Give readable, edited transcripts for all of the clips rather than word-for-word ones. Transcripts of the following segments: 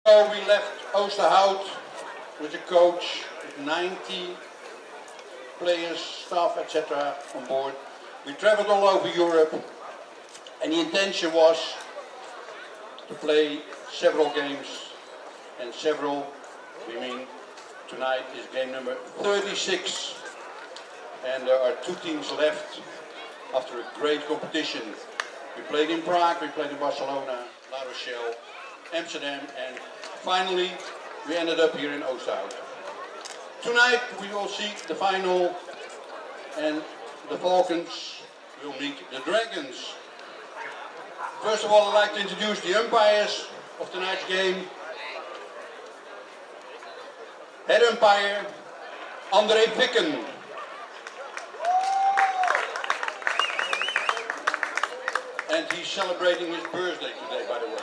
So we left Oosterhout with a coach, with 90 players, staff, etc. on board. We traveled all over Europe, and the intention was to play several games, and several, we mean tonight is game number 36, and there are 2 teams left after a great competition. We played in Prague, we played in Barcelona, La Rochelle, Amsterdam, and finally we ended up here in Oosterhout. Tonight we will see the final, and the Falcons will meet the Dragons. First of all, I'd like to introduce the umpires of tonight's game. Head umpire, André Picken. And he's celebrating his birthday today, by the way.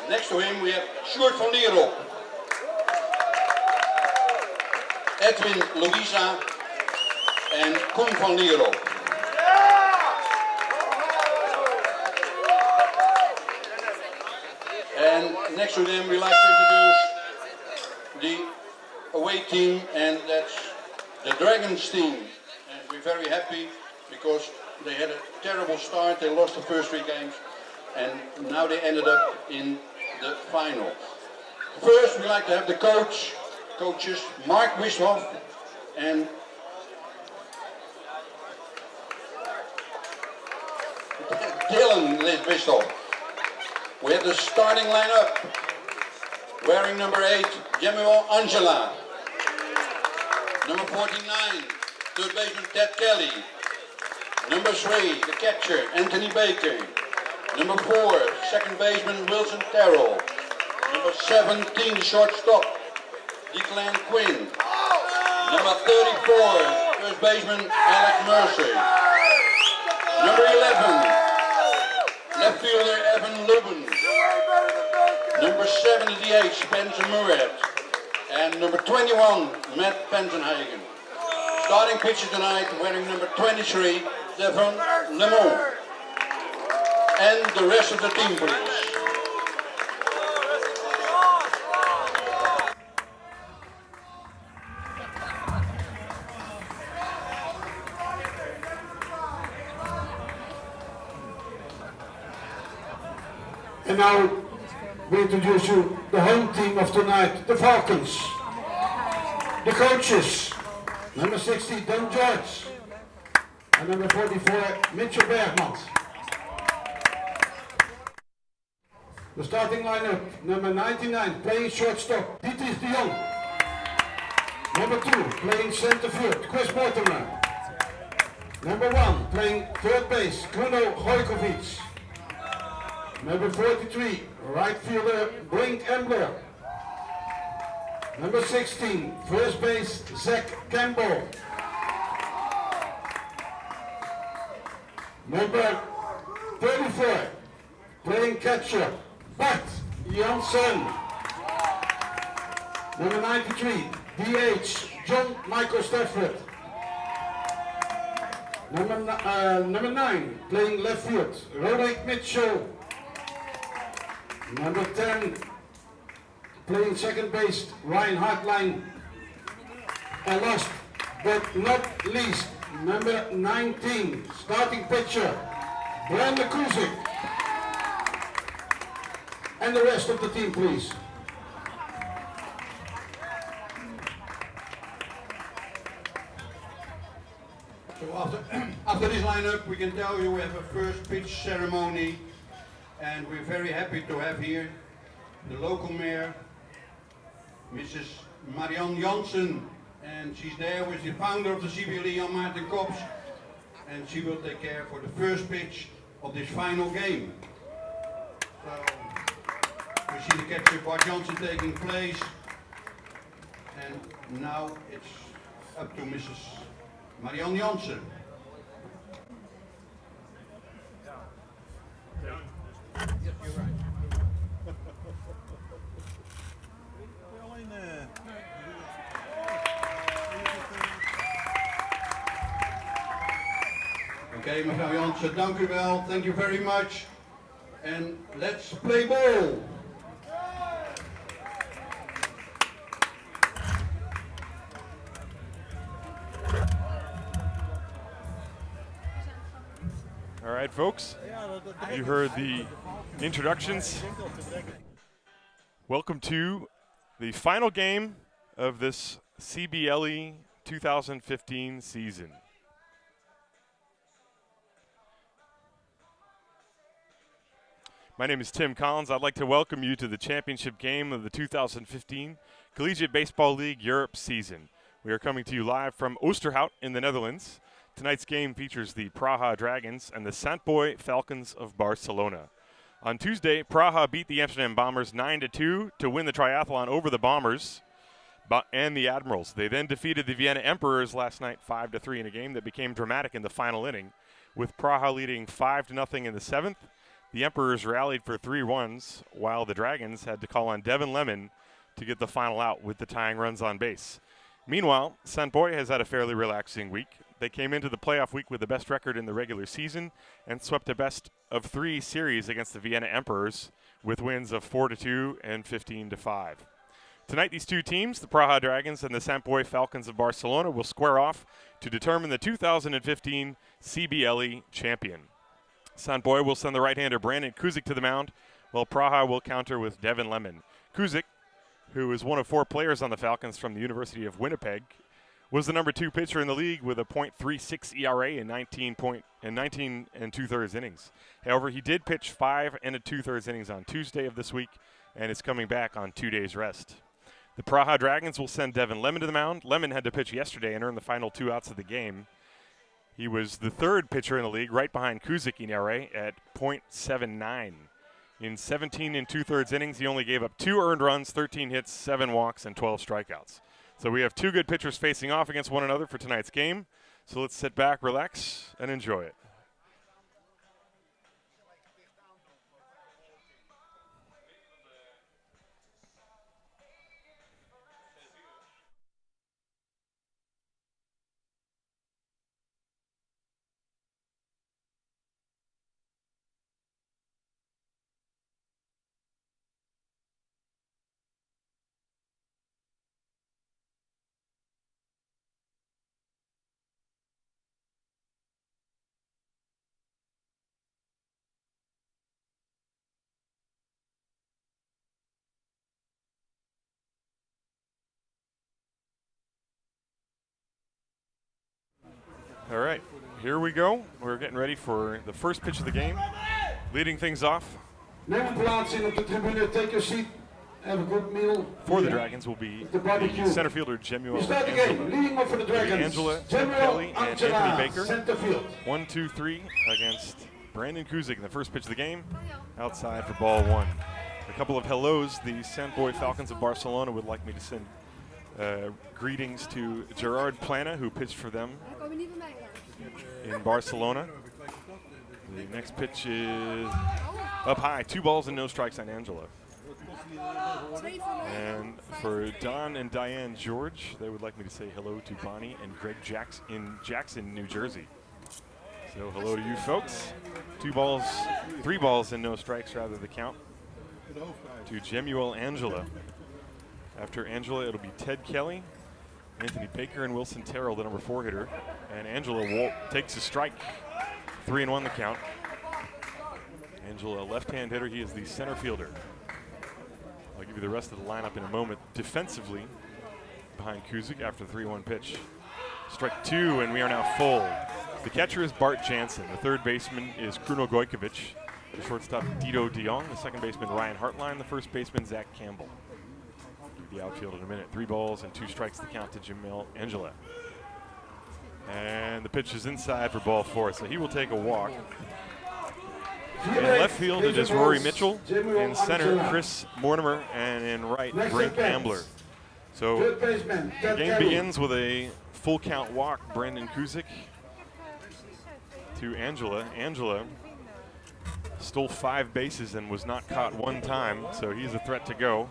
Next to him we have Sjoerd van Lierop, Edwin Louisa, and Koen van Lierop. And next to them we like to introduce the away team, and that's the Dragons team. And we're very happy because they had a terrible start. They lost the first 3 games, and now they ended up in the final. First we like to have the coaches Mark Wishoff and Dylan Wishoff. We have the starting lineup. Wearing number 8, Jemuel Angela. Number 49, third baseman Ted Kelly. Number 3, the catcher Anthony Baker. Number 4, second baseman Wilson Terrell. Number 17, the shortstop Declan Quinn. Number 34, first baseman Alec Mercer. Number 11, left fielder Evan Lubin. Number 78, Spencer Murat. And number 21, Matt Penzenhagen. Starting pitcher tonight, wearing number 23, Devon Lemon. And the rest of the team, please. And now we introduce you the home team of tonight, the Falcons. The coaches, number 60, Don George, and number 44, Mitchell Bergman. The starting lineup, number 99, playing shortstop, Dietrich de Jong. Number 2, playing center field, Chris Mortimer. Number 1, playing third base, Bruno Gojkovic. Number 43, right fielder, Brink Embler. Number 16, first base, Zach Campbell. Number 34, playing catcher, Bart Janssen. Number 93, DH, John Michael Stafford. Number 9, playing left field, Roderick Mitchell. Number 10, playing second base, Ryan Hartline. And last but not least, number 19, starting pitcher, Brandon Kuzik. And the rest of the team, please. So after this lineup, we can tell you we have a first pitch ceremony, and we're very happy to have here the local mayor, Mrs. Marianne Jansen, and she's there with the founder of the CBLE, Jan Maarten Kops, and she will take care for the first pitch of this final game. So we see the catcher Bart Jansen taking place, and now it's up to Mrs. Marianne Jansen. Yes, you're right. Okay, mevrouw Jansen, dank u wel. Thank you very much. and let's play ball. All right, folks, you heard the introductions. Welcome to the final game of this CBLE 2015 season. My name is Tim Collins. I'd like to welcome you to the championship game of the 2015 Collegiate Baseball League Europe season. We are coming to you live from Oosterhout in the Netherlands. Tonight's game features the Praha Dragons and the Sant Boi Falcons of Barcelona. On Tuesday, Praha beat the Amsterdam Bombers 9-2 to win the triathlon over the Bombers and the Admirals. They then defeated the Vienna Emperors last night 5-3 in a game that became dramatic in the final inning, with Praha leading 5-0 in the seventh. The Emperors rallied for 3 runs, while the Dragons had to call on Devin Lemon to get the final out with the tying runs on base. Meanwhile, Sant Boi has had a fairly relaxing week. They came into the playoff week with the best record in the regular season and swept a best-of-3 series against the Vienna Emperors with wins of 4-2 and 15-5. Tonight, these two teams, the Praha Dragons and the Sant Boi Falcons of Barcelona, will square off to determine the 2015 CBLE champion. Sant Boi will send the right-hander Brandon Kuzik to the mound, while Praha will counter with Devin Lemon. Kuzik, who is one of 4 players on the Falcons from the University of Winnipeg, was the number 2 pitcher in the league with a .36 ERA in 19 and 2/3 innings. However, he did pitch 5 and 2/3 innings on Tuesday of this week and is coming back on 2 days rest. The Praha Dragons will send Devin Lemon to the mound. Lemon had to pitch yesterday and earn the final 2 outs of the game. He was the 3rd pitcher in the league, right behind Kuzik in ERA at .79. In 17 and 2/3 innings, he only gave up 2 earned runs, 13 hits, 7 walks, and 12 strikeouts. So we have 2 good pitchers facing off against one another for tonight's game. So let's sit back, relax, and enjoy it. All right, here we go. We're getting ready for the first pitch of the game. Leading things off Neem een plaats in op de tribune, take your seat, have a good meal. for the Dragons will be the center fielder We start the game, leading off for the Dragons, Angela, General Kelly, and Angela, Anthony Baker. center field. 1-2-3 against Brandon Kuzik in the first pitch of the game. Outside for ball 1. A couple of hellos. The Sant Boi Falcons of Barcelona would like me to send greetings to Gerard Plana, who pitched for them in Barcelona. The next pitch is up high. 2 balls and no strikes on Angela. And for Don and Diane George, they would like me to say hello to Bonnie and Greg in Jackson, New Jersey. So hello to you folks. 3 balls and no strikes, rather, the count to Jemuel Angela. After Angela, it'll be Ted Kelly, Anthony Baker, and Wilson Terrell, the number 4 hitter. And Angela takes a strike. 3-1 the count. Angela, a left-hand hitter. He is the center fielder. I'll give you the rest of the lineup in a moment. Defensively, behind Kuzik after the 3-1 pitch. Strike 2, and we are now full. The catcher is Bart Jansen. The third baseman is Kruno Gojkovic. The shortstop, Dito de Jong. The second baseman, Ryan Hartline. The first baseman, Zach Campbell. The outfield in a minute. 3 balls and 2 strikes to count to Jamil Angela. And the pitch is inside for ball 4, so he will take a walk. In left field, it is Rory Mitchell. In center, Chris Mortimer. And in right, Brink Ambler. So the game begins with a full count walk. Brandon Kuzik to Angela. Angela stole 5 bases and was not caught 1 time, so he's a threat to go.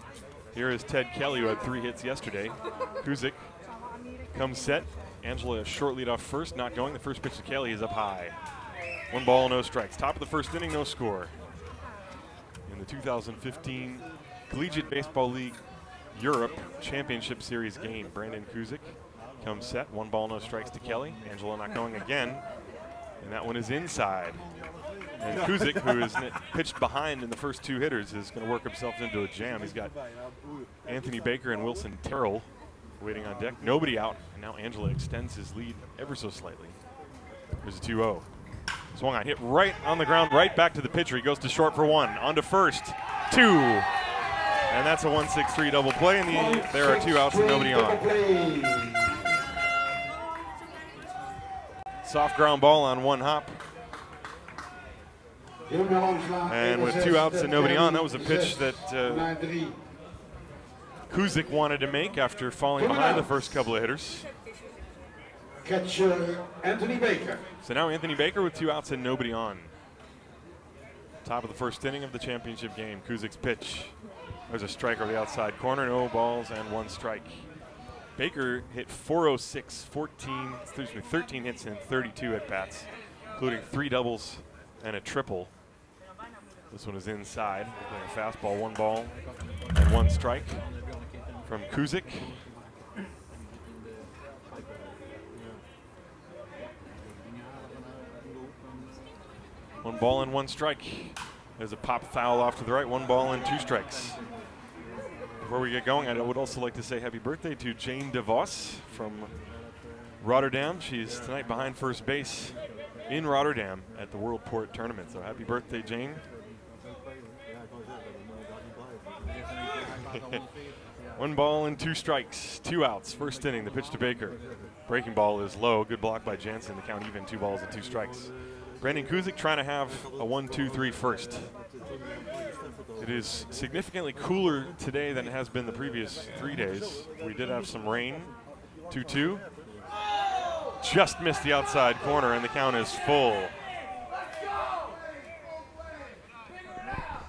Here is Ted Kelly, who had 3 hits yesterday. Kuzik comes set. Angela, a short lead off first, not going. The first pitch to Kelly is up high. 1 ball, no strikes. Top of the first inning, no score. 2015 Collegiate Baseball League Europe Championship Series game. Brandon Kuzik comes set. 1 ball, no strikes to Kelly. Angelo not going again. And that one is inside. And Kuzik, who is pitched behind in the first 2 hitters, is going to work himself into a jam. He's got Anthony Baker and Wilson Terrell waiting on deck. Nobody out. And now Angelo extends his lead ever so slightly. There's a 2-0. Swung on, hit right on the ground, right back to the pitcher. He goes to short for 1. On to first. 2. And that's a 1-6-3 double play. And there are 2 outs and nobody on. Soft ground ball on 1 hop. And with 2 outs and nobody on, that was a pitch that Kuzik wanted to make after falling behind the first couple of hitters. Catcher Anthony Baker. So now Anthony Baker with 2 outs and nobody on. Top of the first inning of the championship game. Kuzik's pitch. There's a strike over the outside corner. No balls and 1 strike. Baker hit 406, 13 hits and 32 at-bats, including 3 doubles and a triple. This one is inside. Playing a fastball, 1 ball and 1 strike from Kuzik. One ball and 1 strike. There's a pop foul off to the right. 1 ball and 2 strikes. Before we get going, I would also like to say happy birthday to Jane DeVos from Rotterdam. She's tonight behind first base in Rotterdam at the World Port Tournament. So happy birthday, Jane. 1 ball and 2 strikes, 2 outs. First inning, the pitch to Baker. Breaking ball is low. Good block by Jansen. The count even, 2 balls and 2 strikes. Brandon Kuzik trying to have a 1-2-3 first. It is significantly cooler today than it has been the previous 3 days. We did have some rain. 2-2. Just missed the outside corner, and the count is full.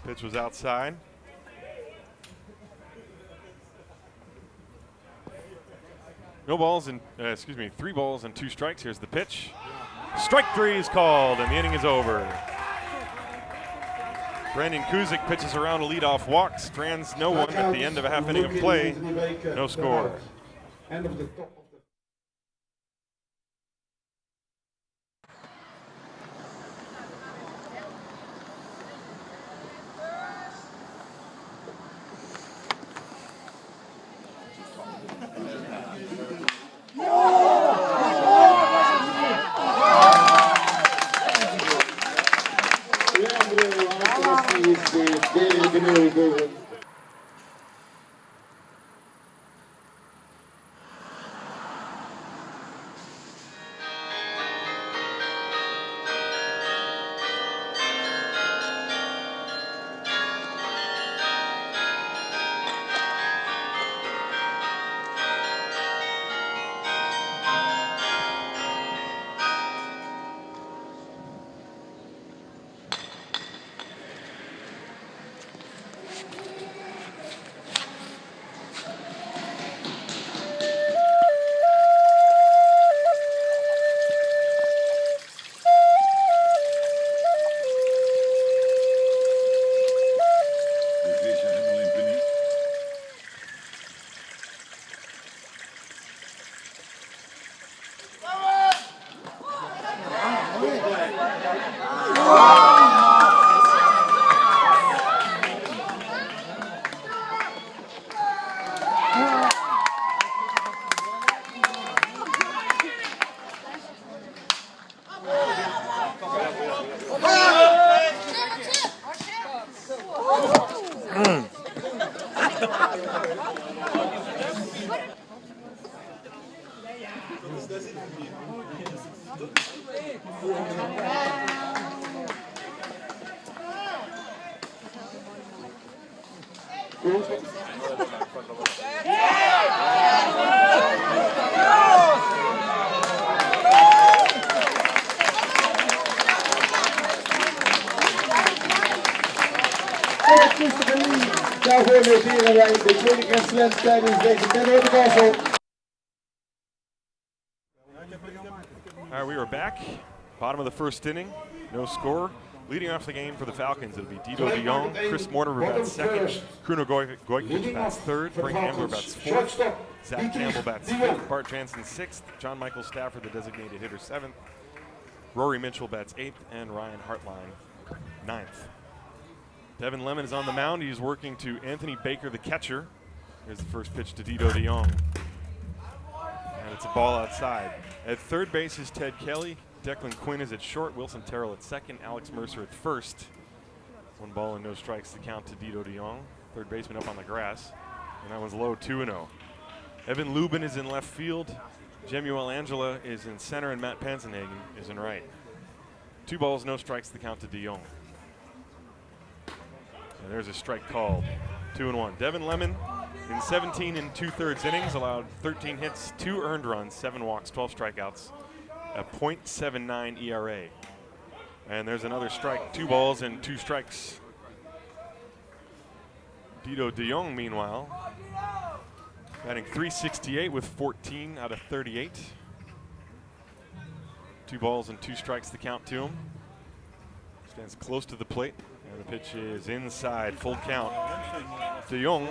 Pitch was outside. No balls and 3 balls and 2 strikes. Here's the pitch. Strike 3 is called, and the inning is over. Brandon Kuzik pitches around a leadoff walk, strands no one at the end of a half inning of play. No score. End of the top of the Daarvoor noteren wij de tweede Grand Slam tijdens deze derde reversal. All right, we are back. Bottom of the first inning. No score. Leading off the game for the Falcons, it'll be Dido de Jong, Chris Mortimer bats second, Kruno Gojkovic bats third, Brink Ambler bats fourth, Zach Campbell bats fifth, Bart Jansen sixth, John Michael Stafford, the designated hitter, seventh, Rory Mitchell bats eighth, and Ryan Hartline ninth. Devin Lemon is on the mound. He's working to Anthony Baker, the catcher. Here's the first pitch to Dido de Jong. And it's a ball outside. At third base is Ted Kelly. Declan Quinn is at short. Wilson Terrell at second. Alex Mercer at first. 1 ball and no strikes to count to Dido de Jong. Third baseman up on the grass. And that one's low, 2-0. Evan Lubin is in left field. Jemuel Angela is in center, and Matt Panzenhagen is in right. 2 balls, no strikes to count to de Jong. And there's a strike called. 2-1. Devin Lemon in 17 2/3 innings allowed 13 hits, 2 earned runs, 7 walks, 12 strikeouts, a .79 ERA. And there's another strike. 2 balls and 2 strikes. Dido de Jong, meanwhile, batting .368 with 14 out of 38. 2 balls and 2 strikes to count to him. Stands close to the plate. And the pitch is inside, full count. De Jong,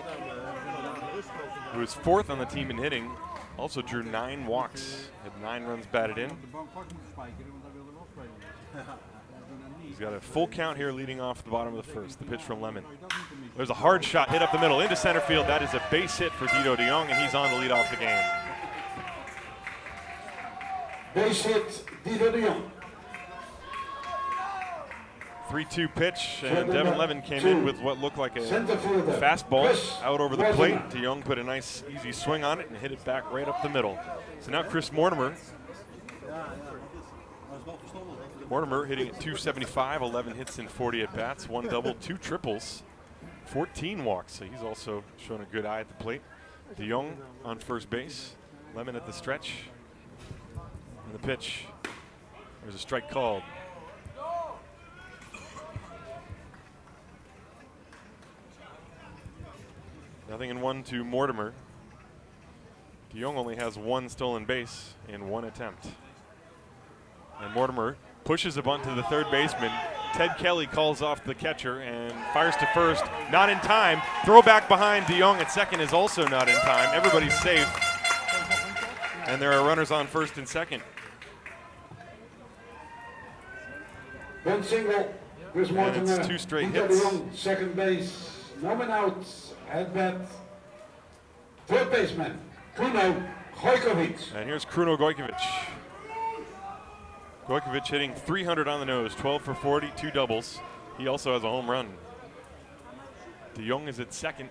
who is 4th on the team in hitting, also drew 9 walks, had 9 runs batted in. He's got a full count here leading off the bottom of the first. The pitch from Lemon. There's a hard shot hit up the middle into center field. That is a base hit for Dido de Jong, and he's on to lead off the game. Base hit, Dido de Jong. 3-2 pitch, and Devin Lemon came in with what looked like a fastball out over the plate. De Jong put a nice, easy swing on it and hit it back right up the middle. So now Chris Mortimer. Mortimer hitting at .275, 11 hits and 40 at-bats, 1 double, 2 triples, 14 walks. So he's also shown a good eye at the plate. De Jong on first base, Lemon at the stretch. And the pitch, there's a strike called. Nothing in 1 to Mortimer. De Jong only has 1 stolen base in 1 attempt. And Mortimer pushes a bunt to the third baseman. Ted Kelly calls off the catcher and fires to first. Not in time. Throw back behind de Jong at second is also not in time. Everybody's safe. And there are runners on first and second. 1 single. Chris Mortimer. And it's 2 straight Dido hits. de Jong, second base. No man out. At bat, third baseman, Kruno Gojkovic. And here's Kruno Gojkovic. Gojkovic hitting 300 on the nose, 12 for 40, 2 doubles. He also has a home run. De Jong is at second.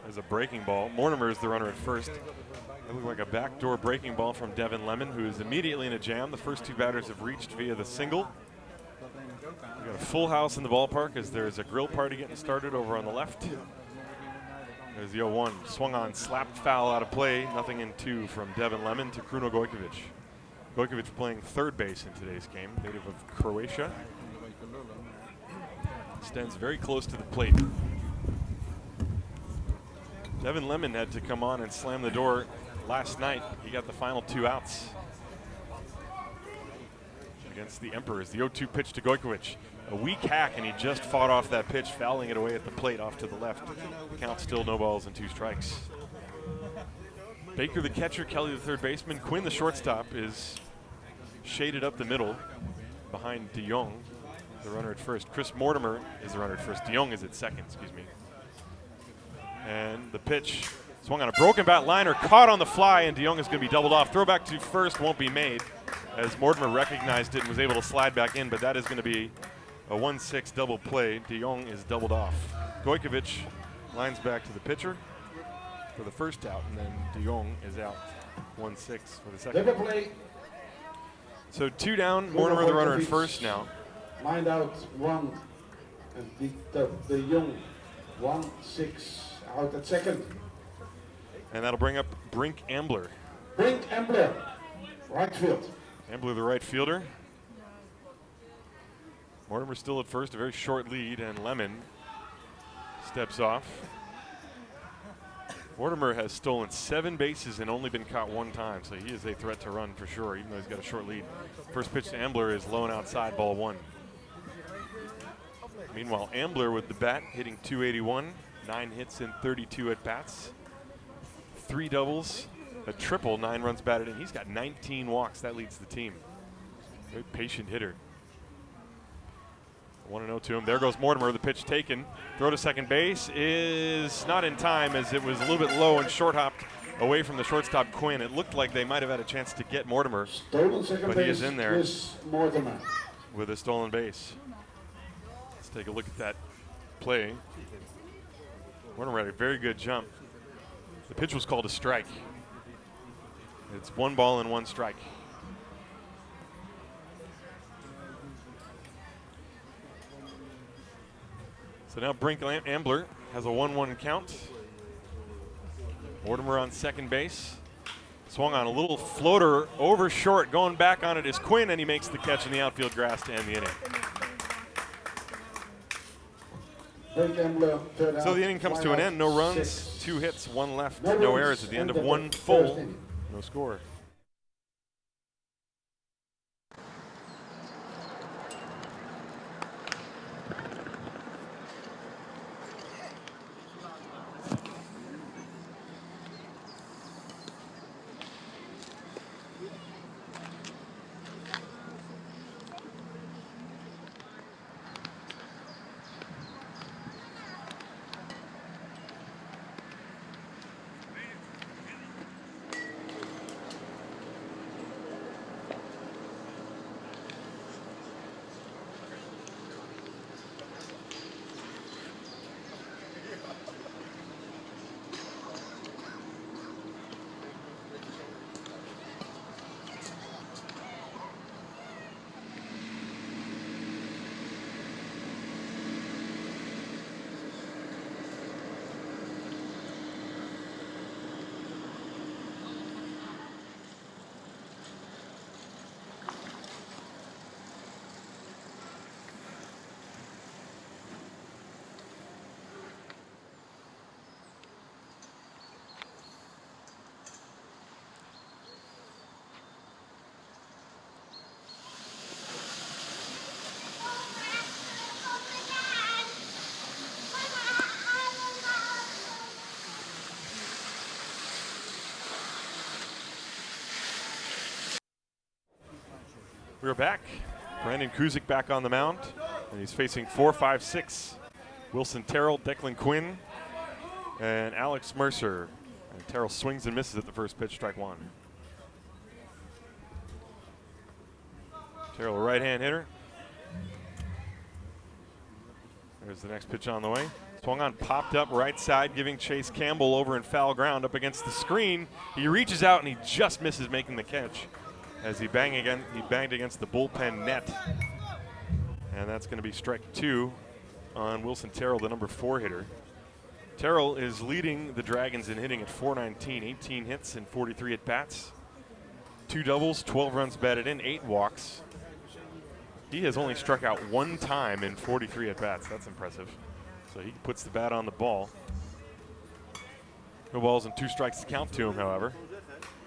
There's a breaking ball. Mortimer is the runner at first. It looked like a backdoor breaking ball from Devin Lemon, who is immediately in a jam. The first 2 batters have reached via the single. We got a full house in the ballpark as there's a grill party getting started over on the left. There's the 0-1. Swung on, slapped foul out of play. Nothing in 2 from Devin Lemon to Kruno Gojkovic. Gojkovic playing third base in today's game, native of Croatia. Stands very close to the plate. Devin Lemon had to come on and slam the door last night. He got the final 2 outs against the Emperors. The 0-2 pitch to Gojkovic. A weak hack, and he just fought off that pitch, fouling it away at the plate off to the left. Count still no balls and 2 strikes. Baker the catcher, Kelly the third baseman. Quinn the shortstop is shaded up the middle behind de Jong, the runner at first. Chris Mortimer is the runner at first. De Jong is at second, excuse me. And the pitch swung on a broken bat liner, caught on the fly, and de Jong is going to be doubled off. Throw back to first won't be made, as Mortimer recognized it and was able to slide back in, but that is going to be a 1-6 double play. De Jong is doubled off. Gojkovic lines back to the pitcher for the first out, and then de Jong is out 1-6 for the second. Double play. So 2 down, Mortimer the runner at first now. Lined out 1, and de Jong 1-6 out at second. And that'll bring up Brink Ambler. Brink Ambler, right field. Ambler the right fielder. Mortimer still at first, a very short lead, and Lemon steps off. Mortimer has stolen 7 bases and only been caught 1 time, so he is a threat to run for sure, even though he's got a short lead. First pitch to Ambler is low and outside, ball 1. Meanwhile, Ambler with the bat, hitting .281, 9 hits and 32 at-bats. 3 doubles, a triple, 9 runs batted in. He's got 19 walks. That leads the team. Very patient hitter. 1-0 to him. There goes Mortimer. The pitch taken. Throw to second base is not in time, as it was a little bit low and short hopped away from the shortstop Quinn. It looked like they might have had a chance to get Mortimer, but he is in there with a stolen base. Let's take a look at that play. Mortimer had a very good jump. The pitch was called a strike. It's 1 ball and 1 strike. So now Brink Ambler has a 1-1 count. Mortimer on second base. Swung on a little floater over short. Going back on it is Quinn, and he makes the catch in the outfield grass to end the inning. So the inning comes to an end. No runs, 2 hits, 1 left, no errors at the end of 1 full. No score. We're back. Brandon Kuzik back on the mound, and he's facing 4, 5, 6. Wilson Terrell, Declan Quinn, and Alex Mercer. And Terrell swings and misses at the first pitch, strike 1. Terrell, a right-hand hitter. There's the next pitch on the way. Swung on, popped up right side, giving Chase Campbell over in foul ground up against the screen. He reaches out and he just misses making the catch as he banged against the bullpen net. And that's going to be strike 2 on Wilson Terrell, the number 4 hitter. Terrell is leading the Dragons in hitting at .419, 18 hits and 43 at-bats. 2 doubles, 12 runs batted in, 8 walks. He has only struck out 1 time in 43 at-bats. That's impressive. So he puts the bat on the ball. No balls and 2 strikes to count to him, however.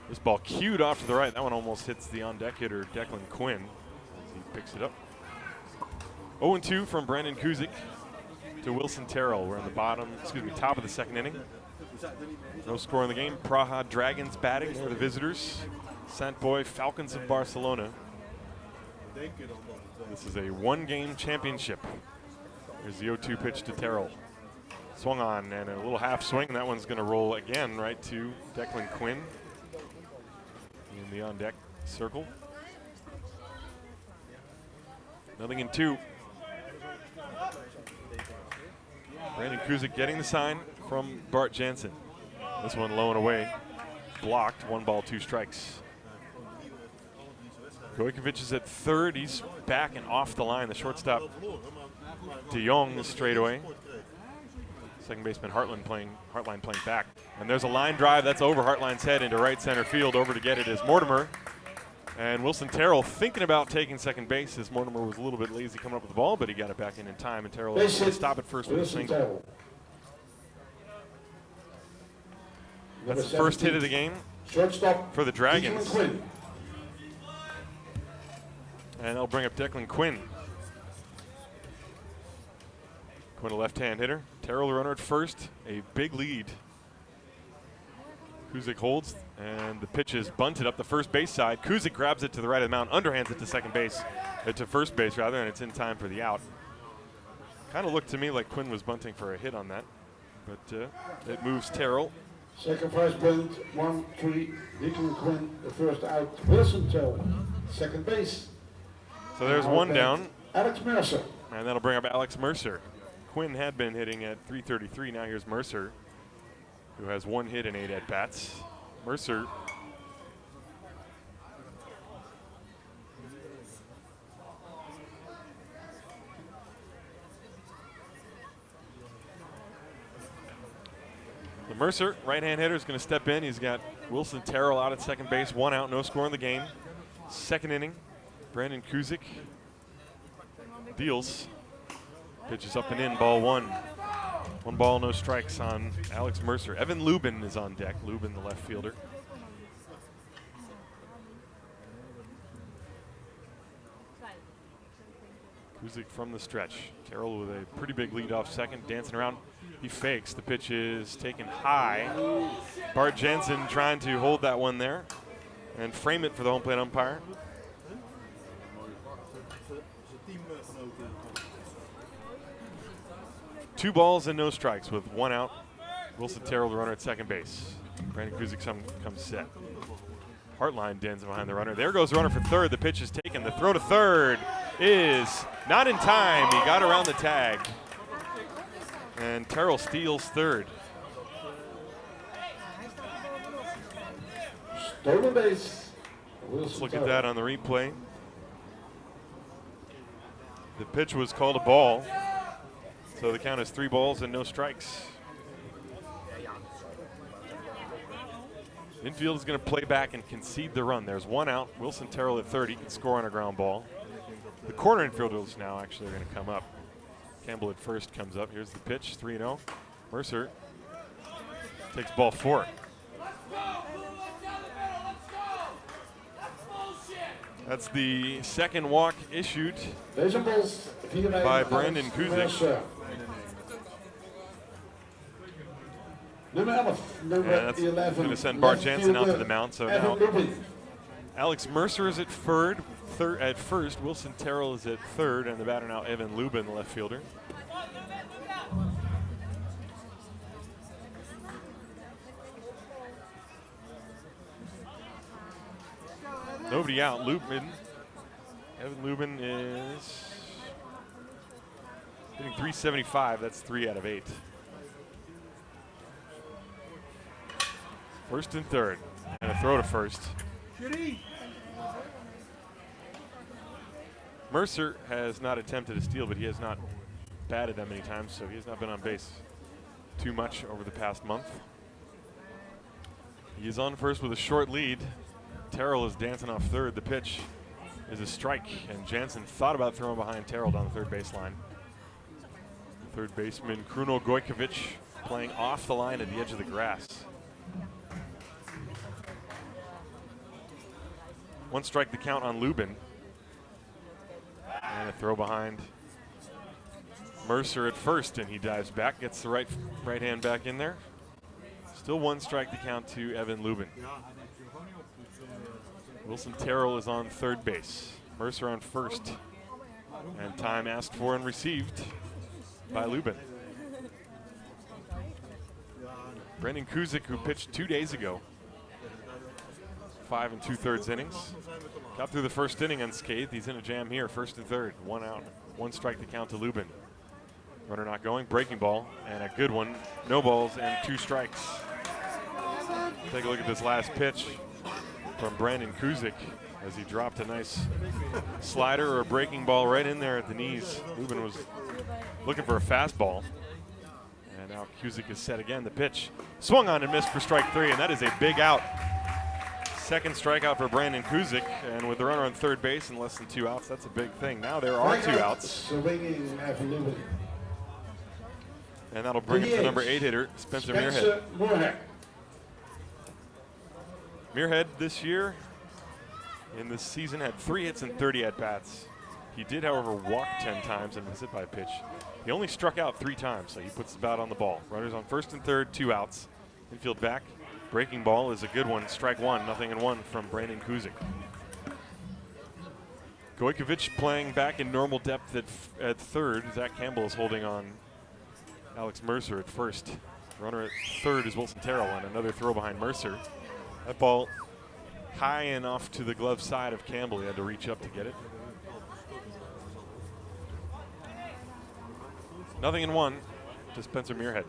This ball cued off to the right. That one almost hits the on-deck hitter, Declan Quinn, as he picks it up. 0-2 from Brandon Kuzik to Wilson Terrell. We're on the top of the second inning. No score in the game. Praha Dragons batting. They're the visitors. Sant Boi Falcons of Barcelona. This is a 1-game championship. Here's the 0-2 pitch to Terrell. Swung on and a little half swing. That one's going to roll again right to Declan Quinn in the on-deck circle. 0-2. Brandon Kuzik getting the sign from Bart Jansen. This one low and away. Blocked. 1 ball, 2 strikes. Gojkovic is at third. He's back and off the line. The shortstop, De Jong, straight away. Second baseman Hartline playing back. And there's a line drive that's over Hartline's head into right center field. Over to get it is Mortimer. And Wilson Terrell thinking about taking second base, as Mortimer was a little bit lazy coming up with the ball, but he got it back in time, and Terrell was able to stop at first with a single. That's the first hit of the game Shortstop for the Dragons. Quinn. And they'll bring up Declan Quinn. Quinn, a left-hand hitter. Terrell, the runner at first. A big lead. Kuzik holds, and the pitch is bunted up the first base side. Kuzik grabs it to the right of the mound, underhands it to second base, to first base rather, and it's in time for the out. Kind of looked to me like Quinn was bunting for a hit on that, but it moves Terrell. Second prize bunt, 1-3, Declan Quinn, the first out. Wilson Terrell, second base. So there's one down. Alex Mercer. And that'll bring up Alex Mercer. Quinn had been hitting at .333. Now here's Mercer, who has one hit and 8 at-bats. Mercer Mercer, right-hand hitter, is going to step in. He's got Wilson Terrell out at second base, 1 out, no score in the game. Second inning, Brandon Kuzik deals. Pitch is up and in, ball 1. 1 ball, no strikes on Alex Mercer. Evan Lubin is on deck. Lubin, the left fielder. Kuzik from the stretch. Terrell with a pretty big lead off second, dancing around. He fakes. The pitch is taken high. Bart Jensen trying to hold that one there and frame it for the home plate umpire. Two balls and no strikes with 1 out. Wilson Terrell, the runner at second base. Brandon Kuzik comes set. Hartline dens behind the runner. There goes the runner for third. The pitch is taken. The throw to third is not in time. He got around the tag. And Terrell steals third. Stolen base. Let's look at that on the replay. The pitch was called a ball. So the count is 3 balls and no strikes. Infield is going to play back and concede the run. There's 1 out. Wilson Terrell at third. He can score on a ground ball. The corner infielders now actually are going to come up. Campbell at first comes up. Here's the pitch, 3-0. Mercer takes ball 4. That's the second walk issued by Brandon Kuzik. Number 11. And that's going to send Bart Jansen out to the mound. So now Alex Mercer is at third. At first, Wilson Terrell is at third, and the batter now Evan Lubin, the left fielder. Nobody out. Lubin. Evan Lubin is hitting .375. That's 3 out of 8. First and third, and a throw to first. Mercer has not attempted a steal, but he has not batted that many times, so he has not been on base too much over the past month. He is on first with a short lead. Terrell is dancing off third. The pitch is a strike, and Jansen thought about throwing behind Terrell down the third baseline. Third baseman Kruno Gojkovic playing off the line at the edge of the grass. 1 strike the count on Lubin. And a throw behind Mercer at first, and he dives back, gets the right hand back in there. Still 1 strike to count to Evan Lubin. Wilson Terrell is on third base. Mercer on first. And time asked for and received by Lubin. Brandon Kuzik, who pitched 2 days ago, 5 2/3 innings. Got through the first inning unscathed. He's in a jam here, first and third. 1 out, 1 strike to count to Lubin. Runner not going, breaking ball, and a good one. No balls and 2 strikes. Take a look at this last pitch from Brandon Kuzik as he dropped a nice slider or a breaking ball right in there at the knees. Lubin was looking for a fastball. And now Kuzik is set again. The pitch swung on and missed for strike 3, and that is a big out. Second strikeout for Brandon Kuzik, and with the runner on third base and less than 2 outs, that's a big thing. Now there are 2 outs. And that'll bring up the number 8 hitter, Spencer Muirhead. Muirhead this year in this season had 3 hits and 30 at-bats. He did, however, walk 10 times and was hit by a pitch. He only struck out 3 times, so he puts the bat on the ball. Runners on first and third, 2 outs. Infield back. Breaking ball is a good one. Strike 1, 0-1 from Brandon Kuzik. Gojkovic playing back in normal depth at third. Zach Campbell is holding on Alex Mercer at first. Runner at third is Wilson Terrell, and another throw behind Mercer. That ball high and off to the glove side of Campbell. He had to reach up to get it. 0-1 to Spencer Muirhead.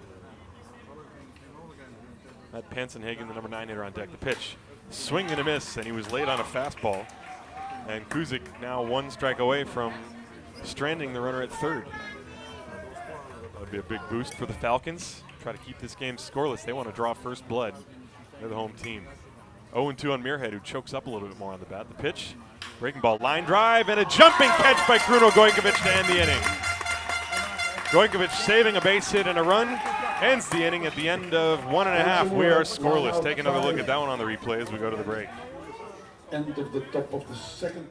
Matt Pansenhagen, the number 9 hitter on deck. The pitch, swing and a miss, and he was late on a fastball. And Kuzik now 1 strike away from stranding the runner at third. That would be a big boost for the Falcons. Try to keep this game scoreless. They want to draw first blood. They're the home team. 0-2 on Muirhead, who chokes up a little bit more on the bat. The pitch, breaking ball, line drive, and a jumping catch by Kruno Gojkovic to end the inning. Gojkovic saving a base hit and a run, ends the inning at the end of 1.5. We are scoreless. Take another look at that one on the replay as we go to the break. End of the top of the second.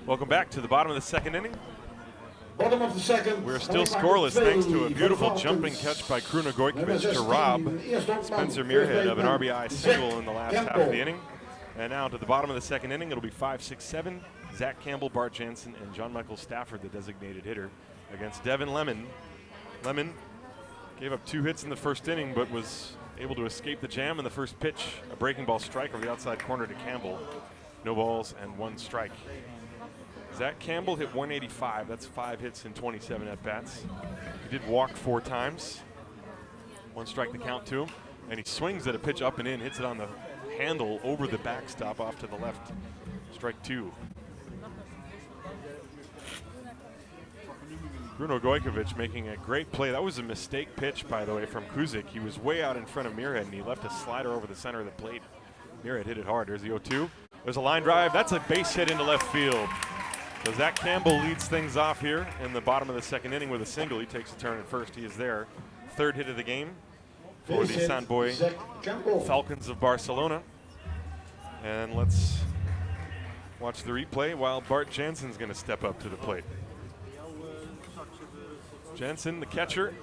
Welcome back to the bottom of the second inning. Bottom of the second. We're still scoreless thanks to a beautiful jumping catch by Kruno Gojkovic to rob Spencer Muirhead of an RBI single in the last half of the inning. And now to the bottom of the second inning, it'll be 5, 6, 7. Zach Campbell, Bart Jansen, and John Michael Stafford, the designated hitter, against Devin Lemon. Lemon gave up 2 hits in the first inning, but was able to escape the jam in the first pitch. A breaking ball strike over the outside corner to Campbell. No balls and 1 strike. Zach Campbell hit 185. That's 5 hits and 27 at-bats. He did walk 4 times. 1 strike to count to him. And he swings at a pitch up and in, hits it on the handle over the backstop off to the left. Strike 2. Kruno Gojkovic making a great play. That was a mistake pitch, by the way, from Kuzik. He was way out in front of Muirhead, and he left a slider over the center of the plate. Muirhead hit it hard. There's the 0-2. There's a line drive. That's a base hit into left field. So Zach Campbell leads things off here in the bottom of the second inning with a single. He takes a turn at first. He is there. 3rd hit of the game for the Sant Boi Falcons of Barcelona. And let's watch the replay while Bart Jansen's going to step up to the plate. Jansen, the catcher,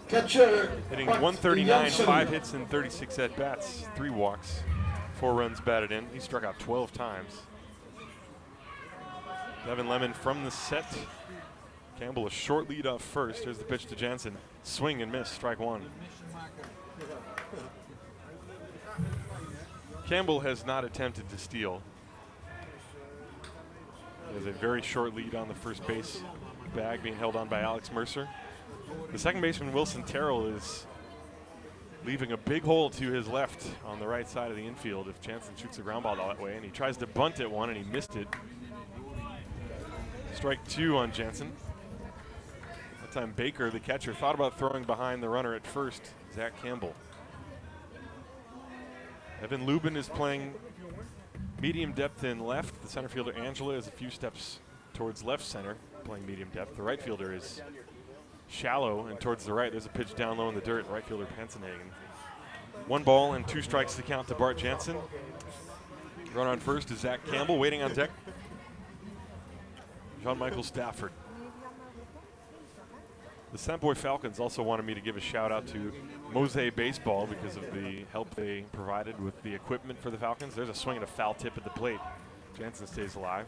hitting 139, 5 hits and 36 at-bats, 3 walks, 4 runs batted in. He struck out 12 times. Devin Lemon from the set. Campbell a short lead off first. Here's the pitch to Jansen. Swing and miss, strike 1. Campbell has not attempted to steal. There's a very short lead on the first base bag being held on by Alex Mercer. The second baseman, Wilson Terrell, is leaving a big hole to his left on the right side of the infield if Jansen shoots a ground ball that way, and he tries to bunt at one and he missed it. Strike 2 on Jansen. That time Baker, the catcher, thought about throwing behind the runner at first, Zach Campbell. Evan Lubin is playing medium depth in left. The center fielder Angela is a few steps towards left center, playing medium depth. The right fielder is shallow and towards the right. There's a pitch down low in the dirt. Right fielder Pensenhagen. 1 ball and 2 strikes to count to Bart Jansen. Run on first is Zach Campbell waiting on deck. Jean-Michael Stafford. The Sant Boi Falcons also wanted me to give a shout out to Mose Baseball because of the help they provided with the equipment for the Falcons. There's a swing and a foul tip at the plate. Jansen stays alive.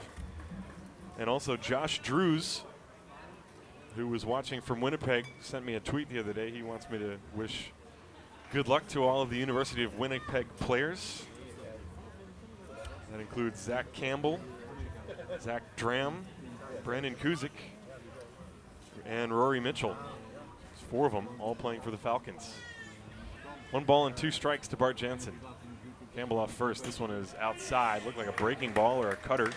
And also Josh Drews, who was watching from Winnipeg, sent me a tweet the other day. He wants me to wish good luck to all of the University of Winnipeg players. That includes Zach Campbell, Zach Dram, Brandon Kuzik, and Rory Mitchell. There's 4 of them, all playing for the Falcons. 1 ball and 2 strikes to Bart Jansen. Campbell off first. This one is outside. Looked like a breaking ball or a cutter.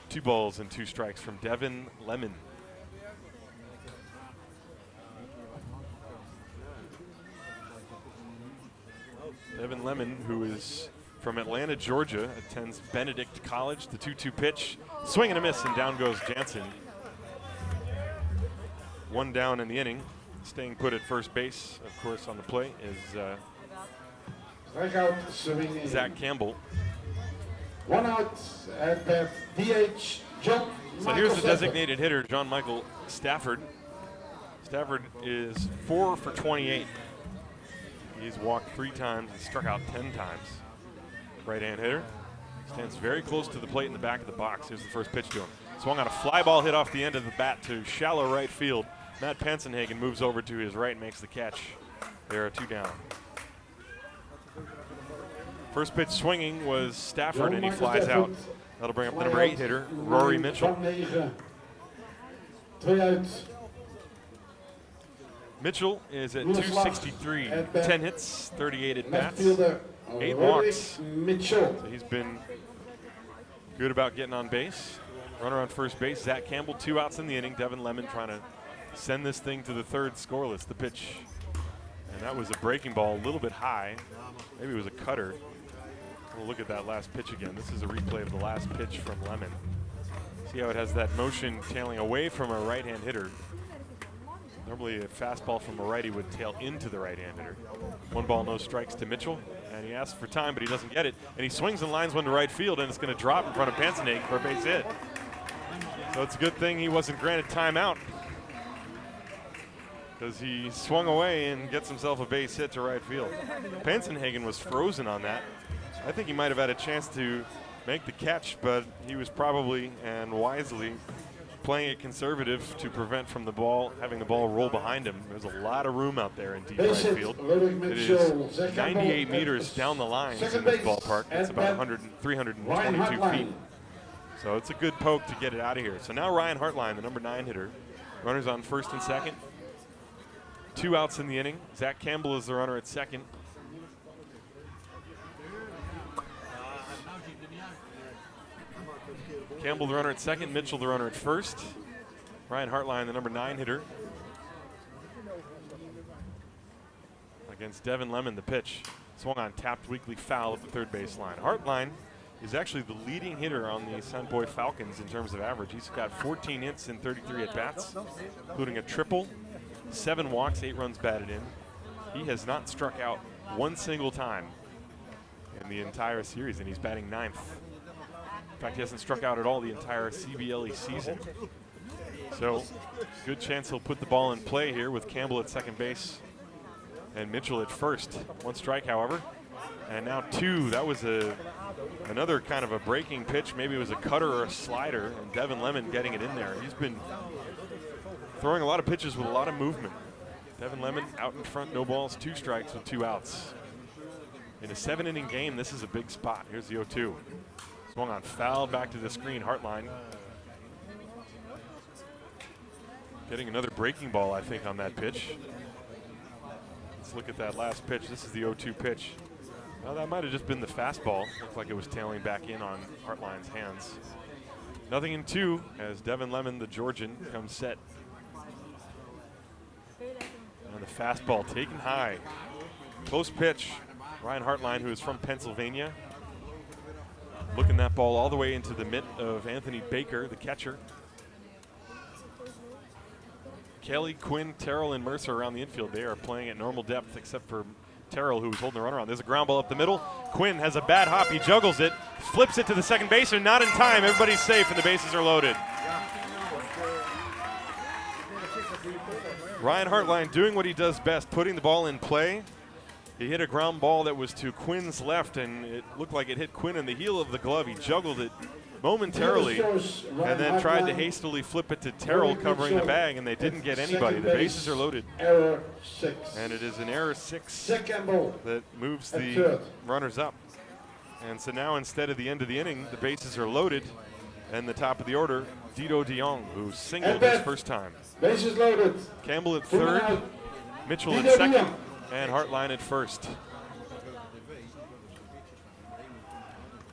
2 balls and 2 strikes from Devin Lemon. Devin Lemon, who is from Atlanta, Georgia, attends Benedict College. The 2-2 pitch. Swing and a miss, and down goes Jansen. 1 down in the inning. Staying put at first base, of course, on the play is Zach Campbell. 1 out at the DH, John. So here's the designated hitter, John Michael Stafford. Stafford is 4 for 28. He's walked 3 times and struck out 10 times. Right-hand hitter. Stands very close to the plate in the back of the box. Here's the first pitch to him. Swung on a fly ball hit off the end of the bat to shallow right field. Matt Pensenhagen moves over to his right and makes the catch. There are 2 down. First pitch swinging was Stafford, and he flies out. That'll bring up the number 8 hitter, Rory Mitchell. Mitchell is at 263, 10 hits, 38 at bats, 8 walks. So he's been good about getting on base. Runner on first base, Zach Campbell, 2 outs in the inning. Devin Lemon trying to send this thing to the 3rd scoreless. The pitch, and that was a breaking ball, a little bit high. Maybe it was a cutter. We'll look at that last pitch again. This is a replay of the last pitch from Lemon. See how it has that motion tailing away from a right-hand hitter. Normally a fastball from a righty would tail into the right-hand hitter. 1 ball, no strikes to Mitchell, and he asks for time, but he doesn't get it. And he swings and lines one to right field, and it's going to drop in front of Pensenhagen for a base hit. So it's a good thing he wasn't granted timeout, because he swung away and gets himself a base hit to right field. Pensenhagen was frozen on that. I think he might have had a chance to make the catch, but he was probably and wisely playing it conservative to prevent from the ball, having the ball roll behind him. There's a lot of room out there in deep right field. It is 98 meters down the lines in this ballpark. It's about 322 feet. So it's a good poke to get it out of here. So now Ryan Hartline, the number 9 hitter. Runners on first and second. 2 outs in the inning. Zach Campbell is the runner at second. Campbell the runner at second, Mitchell the runner at first. Ryan Hartline, the number 9 hitter. Against Devin Lemon, the pitch. Swung on, tapped weakly foul at the 3rd baseline. Hartline is actually the leading hitter on the Sant Boi Falcons in terms of average. He's got 14 hits and 33 at-bats, including a triple, 7 walks, 8 runs batted in. He has not struck out 1 single time in the entire series, and he's batting 9th. In fact, he hasn't struck out at all the entire CBLE season. So, good chance he'll put the ball in play here with Campbell at second base and Mitchell at first. 1 strike, however, and now 2. That was another kind of a breaking pitch. Maybe it was a cutter or a slider, and Devin Lemon getting it in there. He's been throwing a lot of pitches with a lot of movement. Devin Lemon out in front, no balls, 2 strikes with 2 outs. In a 7-inning game, this is a big spot. Here's the 0-2. Swung on, foul back to the screen, Hartline. Getting another breaking ball, I think, on that pitch. Let's look at that last pitch. This is the 0-2 pitch. Well, that might have just been the fastball. Looked like it was tailing back in on Hartline's hands. 0-2 as Devin Lemon, the Georgian, comes set. And the fastball taken high. Close pitch. Ryan Hartline, who is from Pennsylvania, looking that ball all the way into the mitt of Anthony Baker, the catcher. Kelly, Quinn, Terrell, and Mercer around the infield. They are playing at normal depth except for Terrell, who was holding the runner on. There's a ground ball up the middle. Quinn has a bad hop. He juggles it, flips it to the second baseman. Not in time. Everybody's safe, and the bases are loaded. Ryan Hartline doing what he does best, putting the ball in play. He hit a ground ball that was to Quinn's left, and it looked like it hit Quinn in the heel of the glove. He juggled it momentarily and then tried to hastily flip it to Terrell covering the bag, and they didn't get anybody. The bases are loaded. Error 6. And it is an error 6 Second ball. that moves the runners up. And so now instead of the end of the inning, the bases are loaded, and the top of the order, Dito de Jong, who singled his first time. Bases loaded. Campbell at third, Mitchell at Dito de second, Jong. and Hartline at first.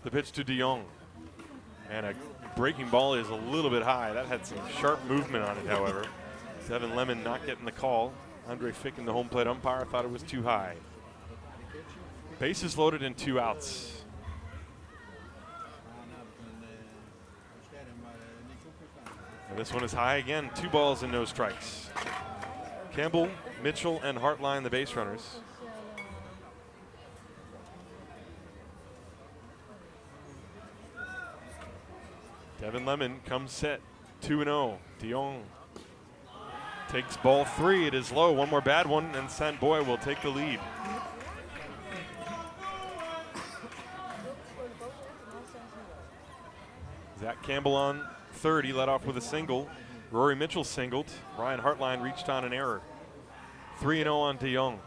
The pitch to de Jong. And a breaking ball is a little bit high. That had some sharp movement on it, however. Devin Lemon not getting the call. Andre Ficken, the home plate umpire, thought it was too high. Bases loaded and 2 outs. And this one is high again. 2 balls and no strikes. Campbell, Mitchell, and Hartline, the base runners. Devin Lemon comes set, 2-0. de Jong takes ball 3. It is low. One more bad one, and Sant Boi will take the lead. Zach Campbell on third. He led off with a single. Rory Mitchell singled. Ryan Hartline reached on an error. 3-0 on de Jong.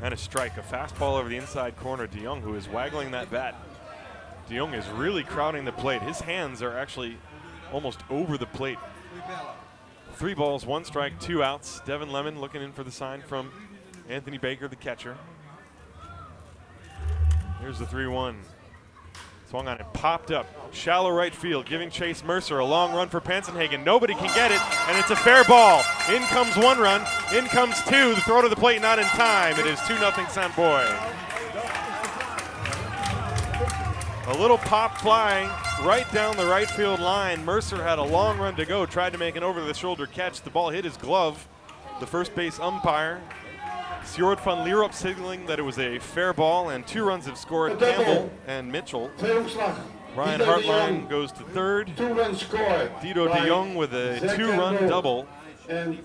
And a strike, a fastball over the inside corner. de Jong, who is waggling that bat. de Jong is really crowding the plate. His hands are actually almost over the plate. 3 balls, 1 strike, 2 outs. Devin Lemon looking in for the sign from Anthony Baker, the catcher. Here's the 3-1. Swung on it, popped up. Shallow right field, giving Chase Mercer a long run for Pensenhagen. Nobody can get it, and it's a fair ball. In comes 1 run, in comes 2. The throw to the plate not in time. It is 2-0 Sant Boi. A little pop flying right down the right field line. Mercer had a long run to go, tried to make an over-the-shoulder catch. The ball hit his glove. The first base umpire, Sjord van Lierop, signaling that it was a fair ball, and 2 runs have scored, Campbell and Mitchell. Ryan Hartline goes to third. 2 runs scored. Dito de Jong with a 2-run double. And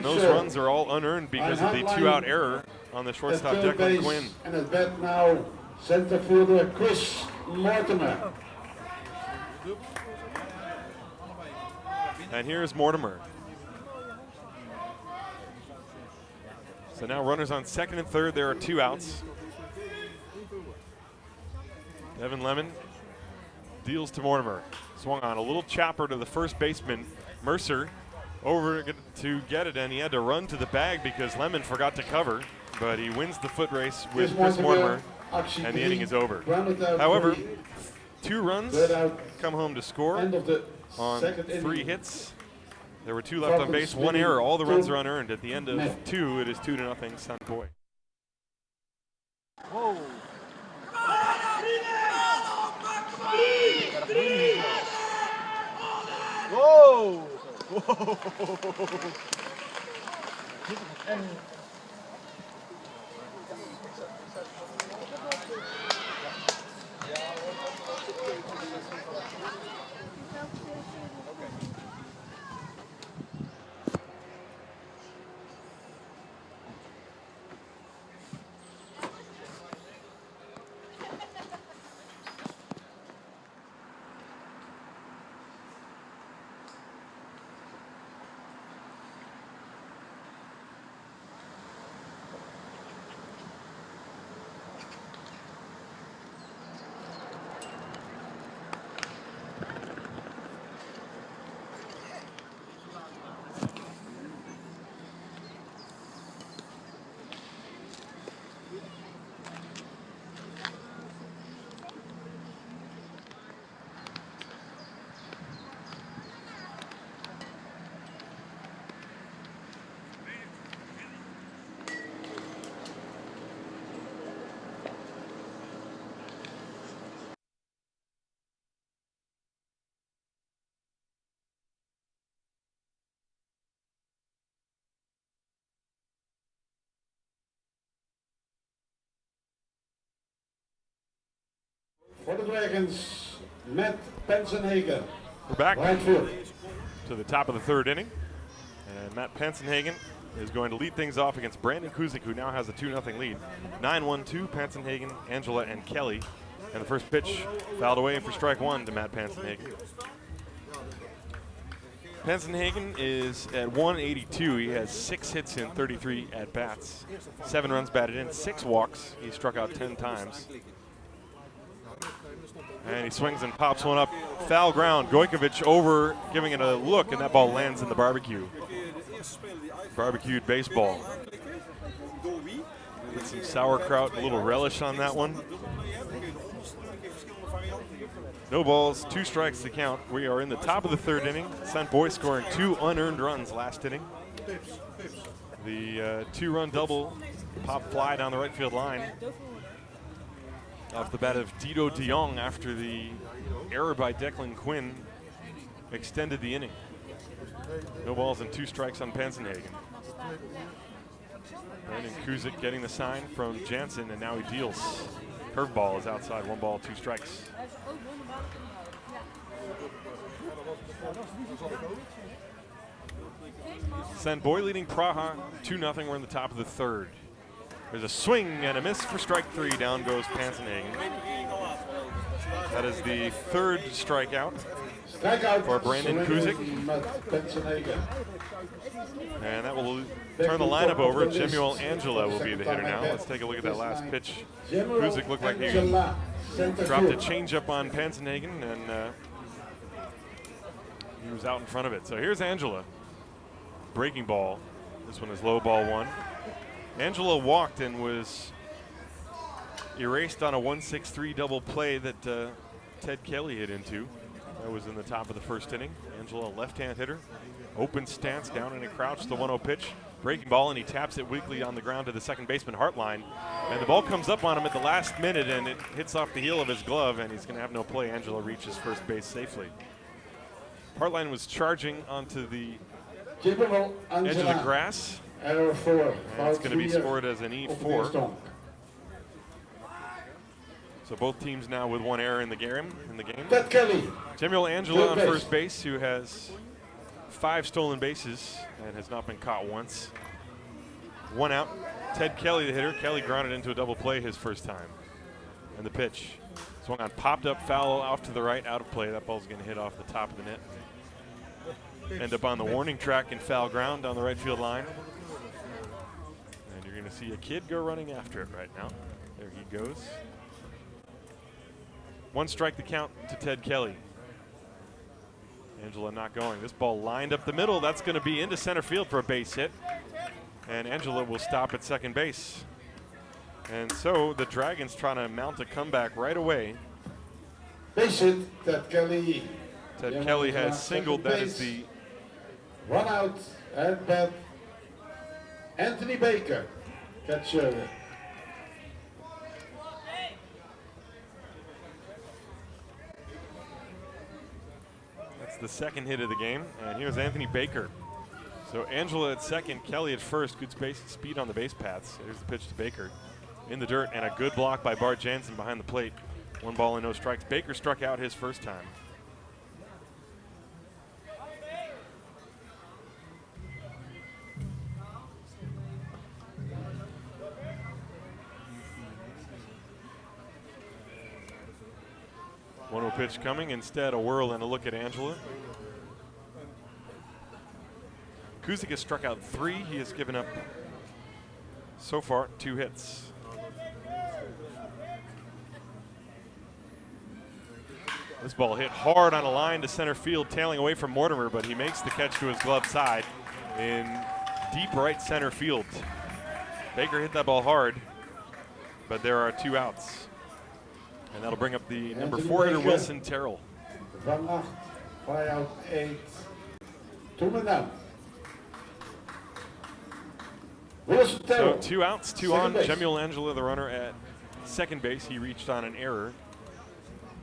those runs are all unearned because of the 2-out error on the shortstop, Declan Quinn. And at bat now, center fielder Chris Mortimer. And here's Mortimer. So now runners on second and third. There are 2 outs. Devin Lemon deals to Mortimer. Swung on a little chopper to the first baseman. Mercer over to get it, and he had to run to the bag because Lemon forgot to cover. But he wins the foot race with Chris Mortimer, and the inning is over. However, 2 runs come home to score on 3 hits. There were 2 left on base, 1 error. All the runs are unearned. At the end of 2, it is 2-0 Sant Boi. Whoa. Whoa. For the Dragons, Matt Pensenhagen. We're back Right field. to the top of the third inning. And Matt Pensenhagen is going to lead things off against Brandon Kuzik, who now has a 2-0 lead. 9-1-2, Pensenhagen, Angela, and Kelly. And the first pitch fouled away for strike one to Matt Pensenhagen. Pensenhagen is at 182. He has 6 hits in 33 at-bats. 7 runs batted in, 6 walks. He struck out 10 times. And he swings and pops one up. Foul ground. Gojkovic over, giving it a look, and that ball lands in the barbecue. Barbecued baseball. Put some sauerkraut, a little relish on that one. No balls, 2 strikes to count. We are in the top of the third inning. Sant Boi scoring 2 unearned runs last inning. The 2-run double pop fly down the right field line off the bat of Dido de Jong after the error by Declan Quinn extended the inning. No balls and 2 strikes on Pensenhagen. Brandon Kuzik getting the sign from Jansen, and now he deals. Curveball is outside, 1 ball, 2 strikes. Sant Boi leading Praha 2-0. We're in the top of the third. There's a swing and a miss for strike 3. Down goes Pensenhagen. That is the 3rd strikeout for Brandon Kuzik. And that will turn the lineup over. Jemuel Angela will be the hitter now. Let's take a look at that last pitch. Kuzik looked like he dropped a changeup on Pensenhagen, and he was out in front of it. So here's Angela. Breaking ball. This one is low ball 1. Angela walked and was erased on a 1-6-3 double play that Ted Kelly hit into. That was in the top of the first inning. Angela, left-hand hitter. Open stance, down in a crouch, the 1-0 pitch. Breaking ball, and he taps it weakly on the ground to the second baseman Hartline. And the ball comes up on him at the last minute, and it hits off the heel of his glove, and he's going to have no play. Angela reaches first base safely. Hartline was charging onto the edge of the grass. Error 4. And it's going to be scored as an E4. So both teams now with 1 error in the game. Ted Kelly. Jemuel Angela on first base, who has 5 stolen bases and has not been caught once. 1 out. Ted Kelly, the hitter. Kelly grounded into a double play his first time. And the pitch swung on, popped up, foul off to the right, out of play. That ball's going to hit off the top of the net. End up on the warning track in foul ground down the right field line. And you're going to see a kid go running after it right now. There he goes. 1 strike to count to Ted Kelly. Angela not going. This ball lined up the middle. That's going to be into center field for a base hit. And Angela will stop at second base. And so the Dragons trying to mount a comeback right away. Base hit, Ted Kelly. Ted Kelly has singled. That is the 1 out at bat. Anthony Baker, catcher. That's the 2nd hit of the game, and here's Anthony Baker. So Angela at second, Kelly at first. Good space, speed on the base paths. Here's the pitch to Baker in the dirt, and a good block by Bart Jansen behind the plate. 1 ball and no strikes. Baker struck out his first time. One pitch coming, instead a whirl and a look at Angela. Kuzik has struck out 3. He has given up so far 2 hits. This ball hit hard on a line to center field, tailing away from Mortimer, but he makes the catch to his glove side in deep right center field. Baker hit that ball hard, but there are 2 outs. And that'll bring up the number 4 hitter, Wilson Terrell. Van Acht, 5 out, 8. 2 men down. Wilson Terrell. So 2 outs, 2 on. Jemuel Angela, the runner at second base. He reached on an error.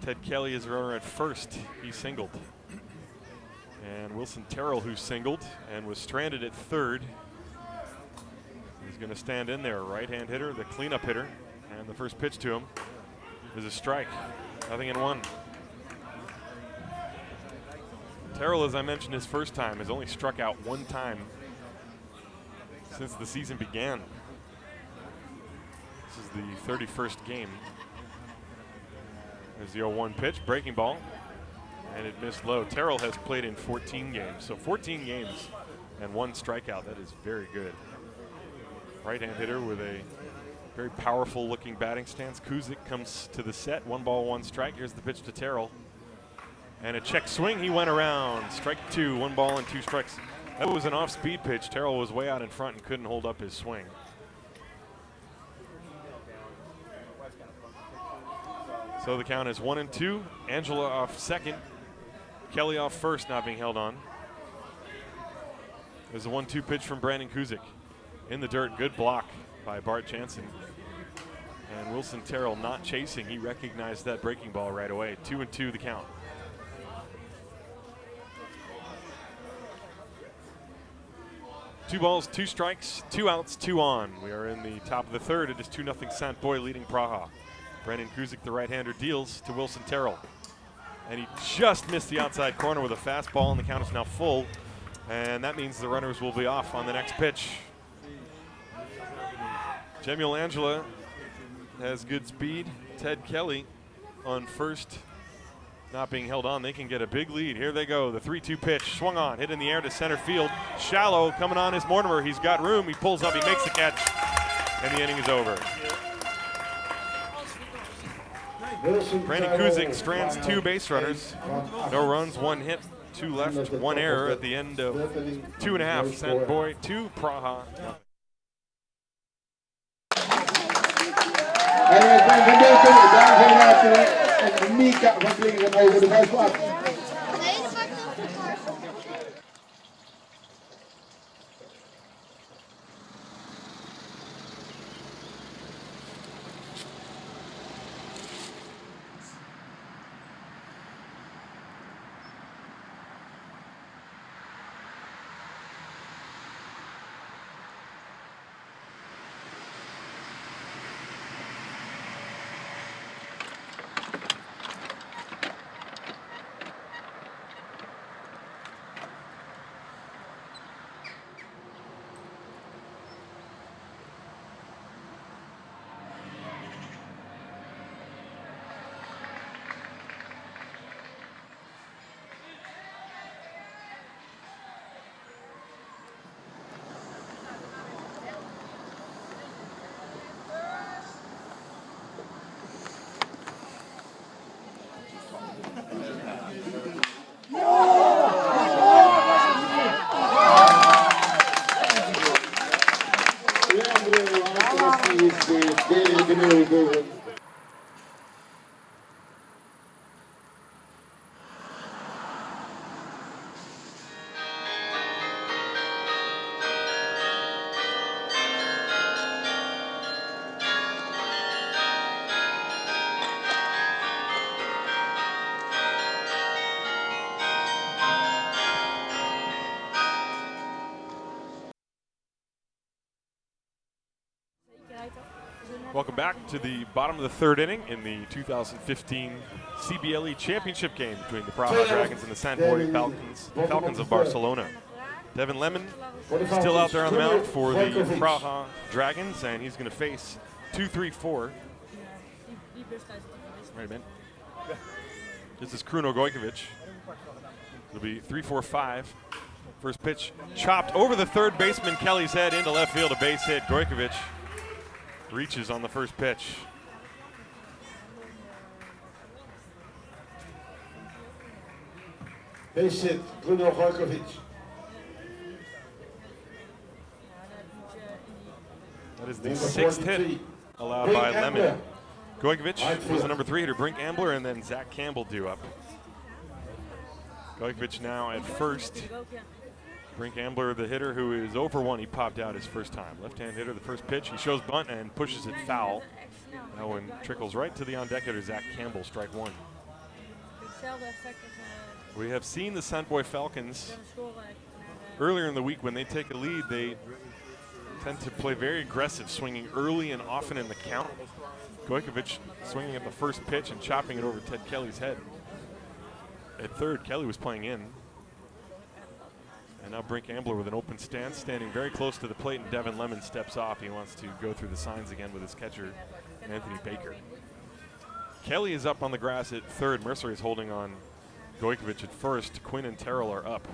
Ted Kelly is the runner at first. He singled. And Wilson Terrell, who singled and was stranded at third. He's going to stand in there. Right-hand hitter, the cleanup hitter. And the first pitch to him is a strike. 0-1. Terrell, as I mentioned, his first time, has only struck out one time since the season began. This is the 31st game. There's the 0-1 pitch, breaking ball, and it missed low. Terrell has played in 14 games, so 14 games and 1 strikeout. That is very good. Right-hand hitter with a very powerful looking batting stance. Kuzik comes to the set, 1 ball, 1 strike. Here's the pitch to Terrell. And a check swing, he went around. Strike 2, 1 ball and 2 strikes. That was an off-speed pitch. Terrell was way out in front and couldn't hold up his swing. So the count is 1-2. Angela off second. Kelly off first, not being held on. There's a 1-2 pitch from Brandon Kuzik. In the dirt, good block by Bart Jansen. And Wilson Terrell not chasing. He recognized that breaking ball right away. 2-2 the count. Two balls, 2 strikes, 2 outs, 2 on. We are in the top of the third. It is 2-0 Sant Boi leading Praha. Brandon Kuzik, the right-hander, deals to Wilson Terrell. And he just missed the outside corner with a fastball, and the count is now full. And that means the runners will be off on the next pitch. Jemuel Angela has good speed. Ted Kelly on first, not being held on. They can get a big lead. Here they go. The 3-2 pitch, swung on, hit in the air to center field. Shallow coming on is Mortimer. He's got room. He pulls up. He makes the catch, and the inning is over. Brandon Kuzik strands 2 base runners. No runs, 1 hit, 2 left, 1 error at the end of 2.5. Sant Boi 2, Praha. En ik ben gedeeltelijk, dames en heren, en Mika van Klingeren over de vuistplaats. Welcome back to the bottom of the third inning in the 2015 CBLE Championship game between the Praha Dragons and the Sant Boi Falcons of Barcelona. Devin Lemon still out there on the mound for the Praha Dragons, and he's going to face 2-3-4. Right, man. This is Kruno Gojkovic. It'll be 3-4-5. First pitch chopped over the third baseman Kelly's head into left field, a base hit. Gojkovic reaches on the first pitch. Base hit, Kruno Gojkovic. That is the 6th hit allowed by Lemon. Gojkovic was the number 3 hitter. Brink Ambler and then Zach Campbell due up. Gojkovic now at first. Brink Ambler, the hitter who is over 1, he popped out his first time. Left-hand hitter, the first pitch, he shows bunt and pushes it foul. That one trickles right to the on-deck hitter, Zach Campbell, strike 1. We have seen the Sant Boi Falcons earlier in the week when they take a lead, they tend to play very aggressive, swinging early and often in the count. Gojkovic swinging at the first pitch and chopping it over Ted Kelly's head. At third, Kelly was playing in. And now Brink Ambler with an open stance, standing very close to the plate, and Devin Lemon steps off. He wants to go through the signs again with his catcher, Anthony Baker. Kelly is up on the grass at third. Mercer is holding on Gojkovic at first. Quinn and Terrell are up.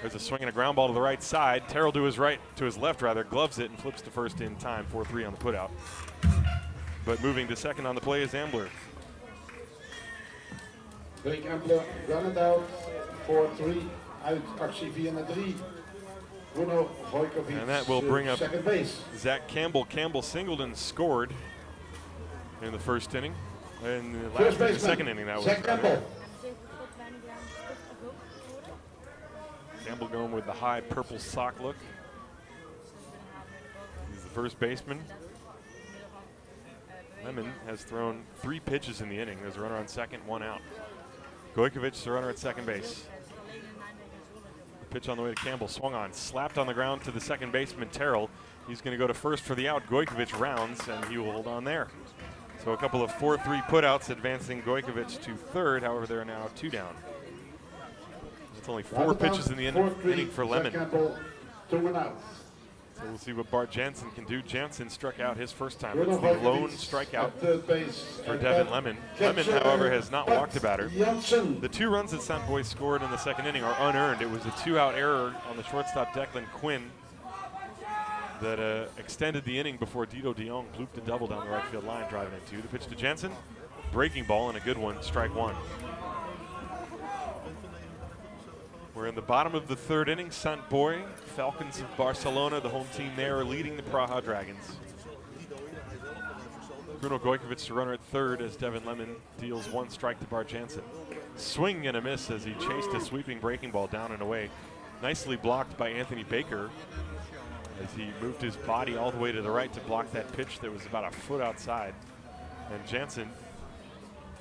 There's a swing and a ground ball to the right side. Terrell to his left, gloves it and flips to first in time. 4-3 on the putout. But moving to second on the play is Ambler. Brink Ambler, run it out, 4-3, uit actie Vienna 3. Bruno Gojkovic, And that will bring up second base. Zach Campbell. Campbell singled and scored in the first inning. In the First baseman, second inning, that was Zach Campbell. Campbell going with the high purple sock look. He's the first baseman. Lemon has thrown 3 pitches in the inning. There's a runner on second, 1 out. Gojkovic, the runner at second base. The pitch on the way to Campbell, swung on, slapped on the ground to the second baseman, Terrell. He's going to go to first for the out. Gojkovic rounds, and he will hold on there. So a couple of 4-3 putouts advancing Gojkovic to third. However, there are now 2 down. It's only 4 pitches in the inning for Lemon. Campbell, 2 out. So we'll see what Bart Jansen can do. Jansen struck out his first time. It's the lone strikeout for Devin Lemon. Lemon, however, has not walked a batter. The 2 runs that Sant Boi scored in the second inning are unearned. It was a 2-out error on the shortstop Declan Quinn that extended the inning before Dito de Jong blooped a double down the right field line, driving it 2. The pitch to Jansen, breaking ball and a good one, strike 1. We're in the bottom of the third inning. Sant Boi Falcons of Barcelona, the home team there, are leading the Praha Dragons. Bruno Gojkovic, the runner at third, as Devin Lemon deals 1 strike to Bart Jansen. Swing and a miss as he chased a sweeping breaking ball down and away. Nicely blocked by Anthony Baker as he moved his body all the way to the right to block that pitch that was about a foot outside. And Jansen,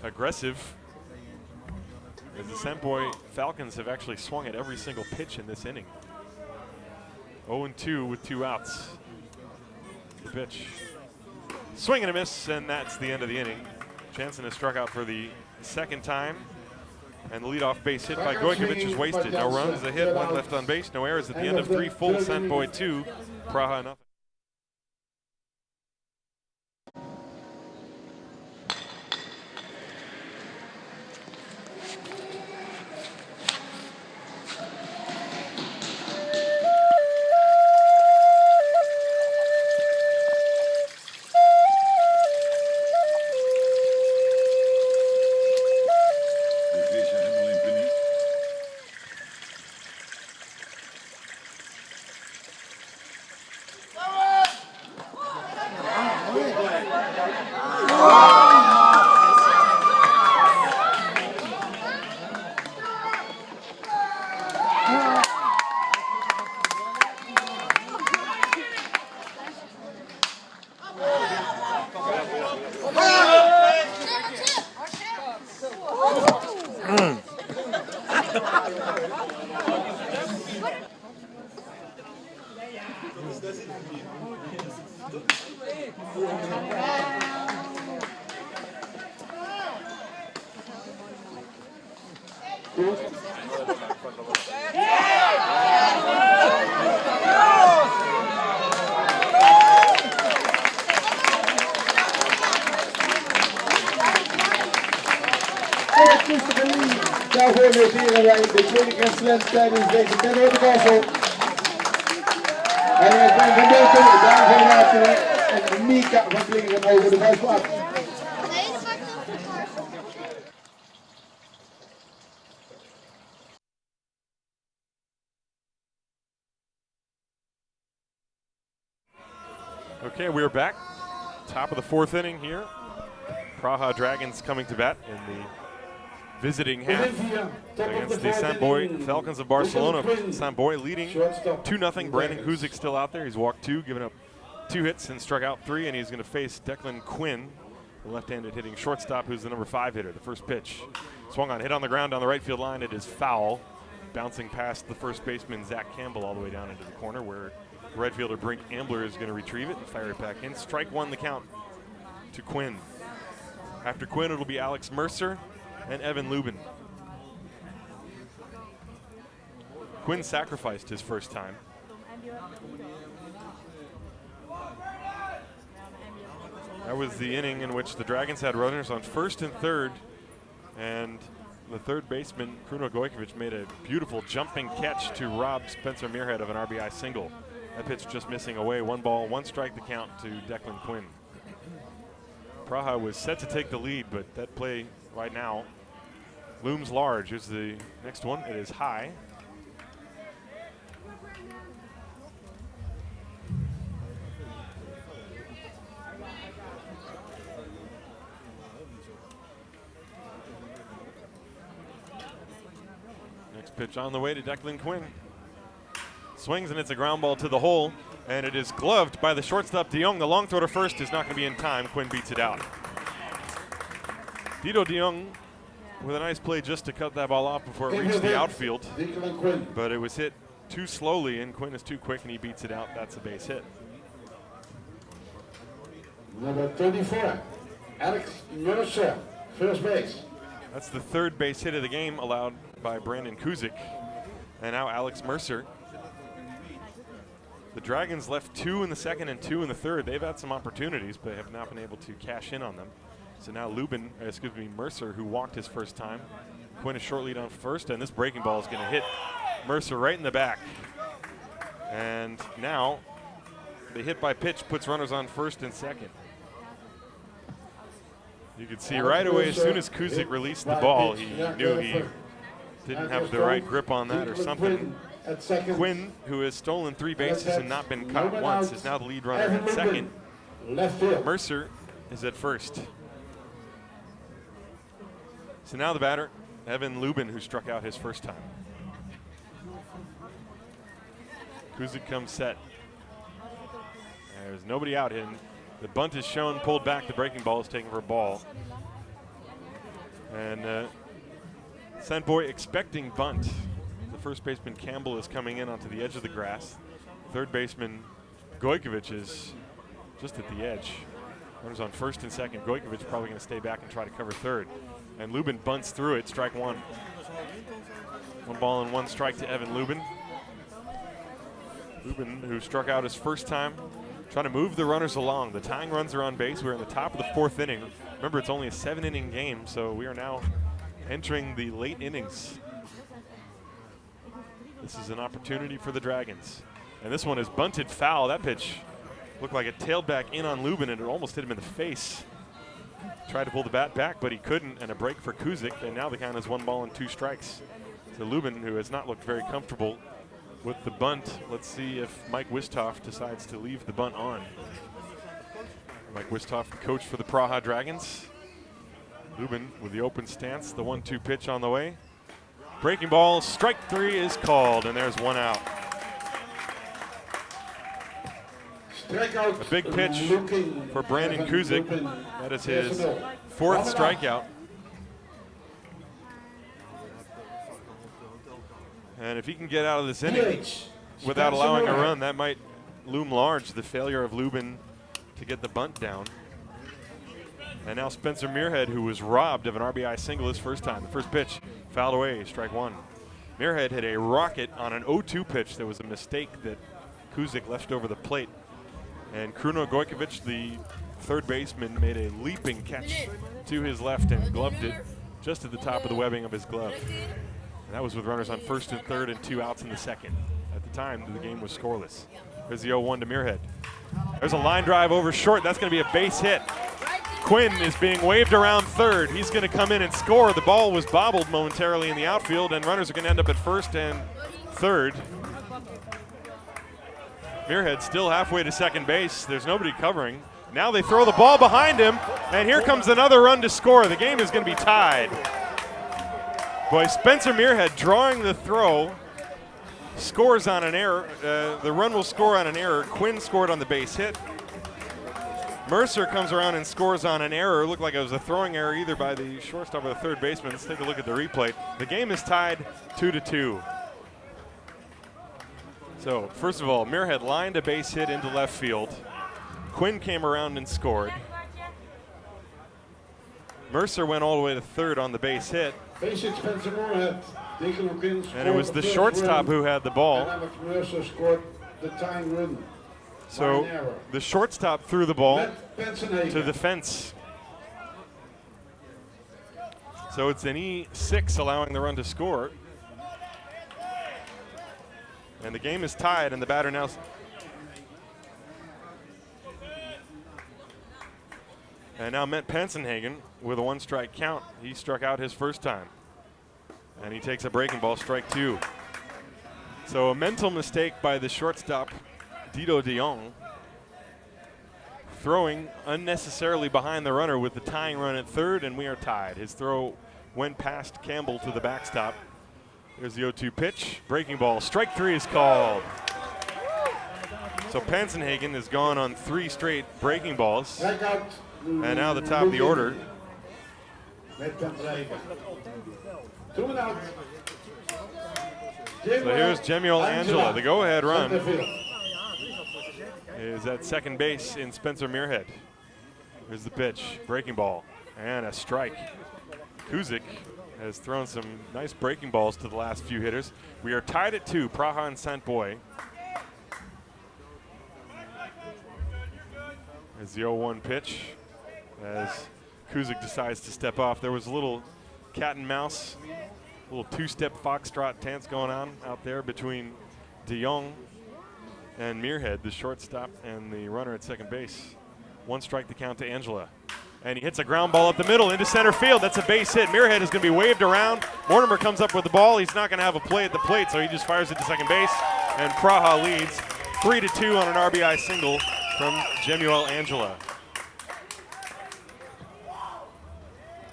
aggressive, as the Sant Boi Falcons have actually swung at every single pitch in this inning. 0-2 with 2 outs. The pitch. Swing and a miss, and that's the end of the inning. Jansen has struck out for the second time, and the leadoff base hit by Gojkovic is wasted. No runs, a hit, 1 left on base, no errors at the end of 3 full. Sant Boi 2, Praha nothing. Daarvoor noteren wij de tweede Grand Slam tijdens deze derde Universal. En er is Ben van Dolken, Daan van Wateren en Mika van Klingeren over de buisplaat. Okay, we're back. Top of the 4th inning here. Praha Dragons coming to bat in the visiting half against the Sant Boi Falcons of Barcelona. Sant Boi leading 2-0. Brandon Kuzik still out there. He's walked 2, given up 2 hits and struck out 3, and he's going to face Declan Quinn, the left-handed hitting shortstop, who's the number 5 hitter. The first pitch swung on, hit on the ground down the right field line. It is foul, bouncing past the first baseman Zach Campbell all the way down into the corner, where Right fielder Brink Ambler is going to retrieve it and fire it back in. Strike one the count to Quinn. After Quinn, it'll be Alex Mercer and Evan Lubin. Quinn sacrificed his first time. That was the inning in which the Dragons had runners on first and third, and the third baseman, Kruno Gojkovic, made a beautiful jumping catch to rob Spencer Muirhead of an RBI single. That pitch just missing away. 1 ball, 1 strike the count to Declan Quinn. Praha was set to take the lead, but that play right now looms large. Here's the next one. It is high. Pitch on the way to Declan Quinn. Swings and it's a ground ball to the hole, and it is gloved by the shortstop De Jong. The long throw to first is not going to be in time. Quinn beats it out. Dito De Jong with a nice play just to cut that ball off before it reached the outfield, but it was hit too slowly and Quinn is too quick and he beats it out. That's a base hit. Number 34, Alex Mercer, first base. That's the third base hit of the game, allowed by Brandon Kuzik. And now Alex Mercer. The Dragons left 2 in the second and 2 in the third. They've had some opportunities, but have not been able to cash in on them. So now Mercer, who walked his first time. Quinn a short lead on first, and this breaking ball is going to hit Mercer right in the back. And now the hit by pitch puts runners on first and second. You could see right away, as soon as Kuzik released the ball, he knew he didn't have the right grip on that or something. Quinn, who has stolen 3 bases and not been caught once, is now the lead runner at second. Mercer is at first. So now the batter, Evan Lubin, who struck out his first time. Kuzik comes set. There's nobody out in. The bunt is shown, pulled back. The breaking ball is taken for a ball. And Sant Boi expecting bunt. The first baseman Campbell is coming in onto the edge of the grass. Third baseman Gojkovic is just at the edge. Runners on first and second. Gojkovic probably going to stay back and try to cover third. And Lubin bunts through it, strike one. 1 ball and 1 strike to Evan Lubin. Lubin, who struck out his first time, trying to move the runners along. The tying runs are on base. We're in the top of the 4th inning. Remember, it's only a 7-inning game, so we are now entering the late innings. This is an opportunity for the Dragons. And this one is bunted foul. That pitch looked like it tailed back in on Lubin, and it almost hit him in the face. Tried to pull the bat back, but he couldn't, and a break for Kuzik, and now the count is 1 ball and 2 strikes. So Lubin, who has not looked very comfortable with the bunt. Let's see if Mike Wisthoff decides to leave the bunt on. Mike Wisthoff, the coach for the Praha Dragons. Lubin with the open stance, the 1-2 pitch on the way. Breaking ball, strike 3 is called, and there's 1 out. A big pitch for Brandon Kuzik. That is his 4th strikeout. And if he can get out of this inning without allowing a run, that might loom large, the failure of Lubin to get the bunt down. And now Spencer Muirhead, who was robbed of an RBI single his first time. The first pitch fouled away, strike 1. Muirhead hit a rocket on an 0-2 pitch. There was a mistake that Kuzik left over the plate. And Kruno Gojkovic, the third baseman, made a leaping catch to his left and gloved it just at the top of the webbing of his glove. And that was with runners on first and third and 2 outs in the second. At the time, the game was scoreless. There's the 0-1 to Muirhead. There's a line drive over short. That's going to be a base hit. Quinn is being waved around third. He's going to come in and score. The ball was bobbled momentarily in the outfield, and runners are going to end up at first and third. Muirhead still halfway to second base. There's nobody covering. Now they throw the ball behind him, and here comes another run to score. The game is going to be tied. Boy, Spencer Muirhead drawing the throw, scores on an error. The run will score on an error. Quinn scored on the base hit. Mercer comes around and scores on an error. It looked like it was a throwing error either by the shortstop or the third baseman. Let's take a look at the replay. The game is tied 2-2. So, first of all, Muirhead lined a base hit into left field. Quinn came around and scored. Mercer went all the way to third on the base hit. Base hit Spencer Moorhead. Deacon Quinn And it was the shortstop who had the And ball. Alex Mercer scored the tying run. So Line error. the shortstop threw the ball Matt Pensenhagen. to the fence. So it's an E6 allowing the run to score. And the game is tied, and the batter now. And now Matt Pensenhagen with a 1-strike count. He struck out his first time. And he takes a breaking ball, strike 2. So a mental mistake by the shortstop, Dido de Jong, throwing unnecessarily behind the runner with the tying run at third, and we are tied. His throw went past Campbell to the backstop. There's the 0-2 pitch, breaking ball, strike 3 is called. So Pensenhagen has gone on 3 straight breaking balls. And now the top of the order. Matt Pensenhagen. 2 men out. So here's Jemuel Angela. The go-ahead run Centerfield. is at second base in Spencer Muirhead. Here's the pitch, breaking ball, and a strike. Kuzik has thrown some nice breaking balls to the last few hitters. We are tied at 2, Praha and Sant Boi. There's the 0-1 pitch as Kuzik decides to step off. There was a little cat and mouse, a little 2-step foxtrot dance going on out there between de Jong and Muirhead, the shortstop and the runner at second base. 1 strike to count to Angela. And he hits a ground ball up the middle into center field. That's a base hit. Muirhead is going to be waved around. Mortimer comes up with the ball. He's not going to have a play at the plate, so he just fires it to second base. And Praha leads 3-2 on an RBI single from Jemuel Angela.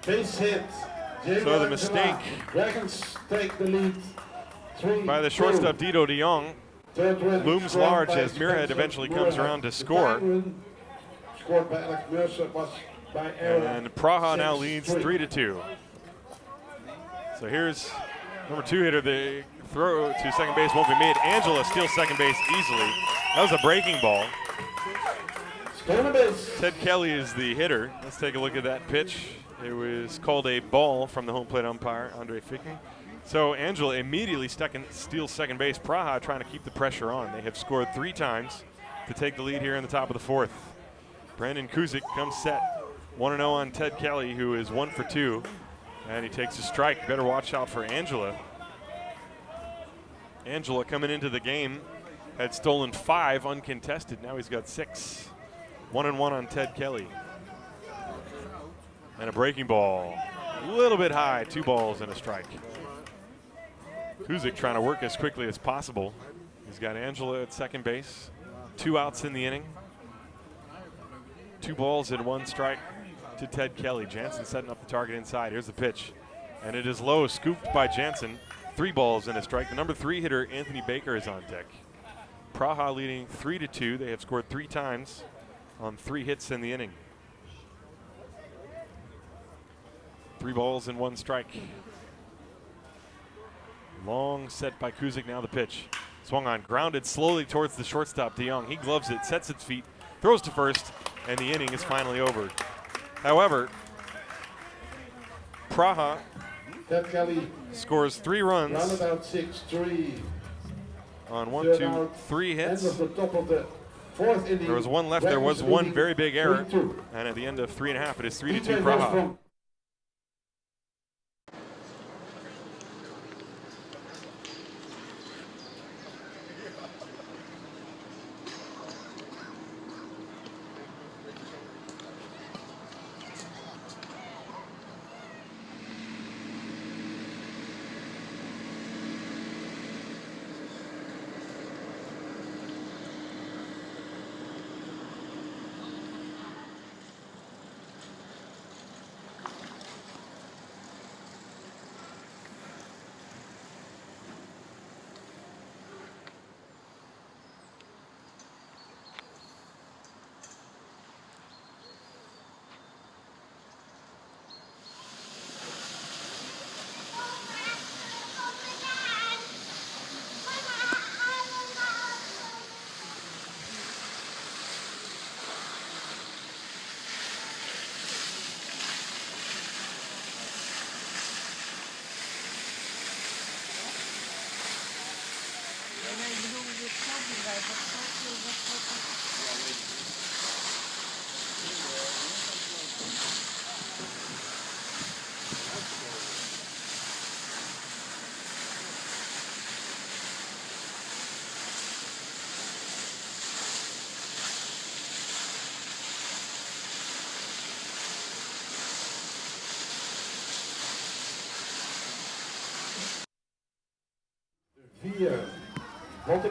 Base hit. So the mistake Dragons take the lead. 3-2. by the shortstop Dido de Jong Third run looms scored large by as Muirhead Spencer eventually comes Moorhead. around to The score. tying run scored by Alex Mercer was by error. And Praha now 6-3. leads 3-2. So here's number 2 hitter. The throw to second base won't be made. Angela steals second base easily. That was a breaking ball. Stolen base. Ted Kelly is the hitter. Let's take a look at that pitch. It was called a ball from the home plate umpire, Andre Ficken. So Angela immediately steals second base. Praha trying to keep the pressure on. They have scored 3 times to take the lead here in the top of the 4th. Brandon Kuzik comes set. 1-0 on Ted Kelly, who is 1 for 2. And he takes a strike. Better watch out for Angela. Angela coming into the game had stolen 5 uncontested. Now he's got 6. 1-1 on Ted Kelly. And a breaking ball. A little bit high. 2 balls and a strike. Kuzik trying to work as quickly as possible. He's got Angela at second base. 2 outs in the inning. 2 balls and 1 strike to Ted Kelly. Jansen setting up the target inside. Here's the pitch. And it is low, scooped by Jansen. 3 balls and a strike. The number 3 hitter, Anthony Baker, is on deck. Praha leading 3-2. They have scored 3 times on 3 hits in the inning. 3 balls and 1 strike. Long set by Kuzik, now the pitch. Swung on, grounded slowly towards the shortstop, de Jong. He gloves it, sets its feet, throws to first, and the inning is finally over. However, Praha Ted Kelly scores 3 runs rounded out 6-3. on 1, Third 2, out, 3 End hits. of the top of the 4th inning. There was 1 left. There was Dragons 1 leading very big error. 3-2. And at the end of 3.5, it is 3-2 DJ Praha. Rosbrom.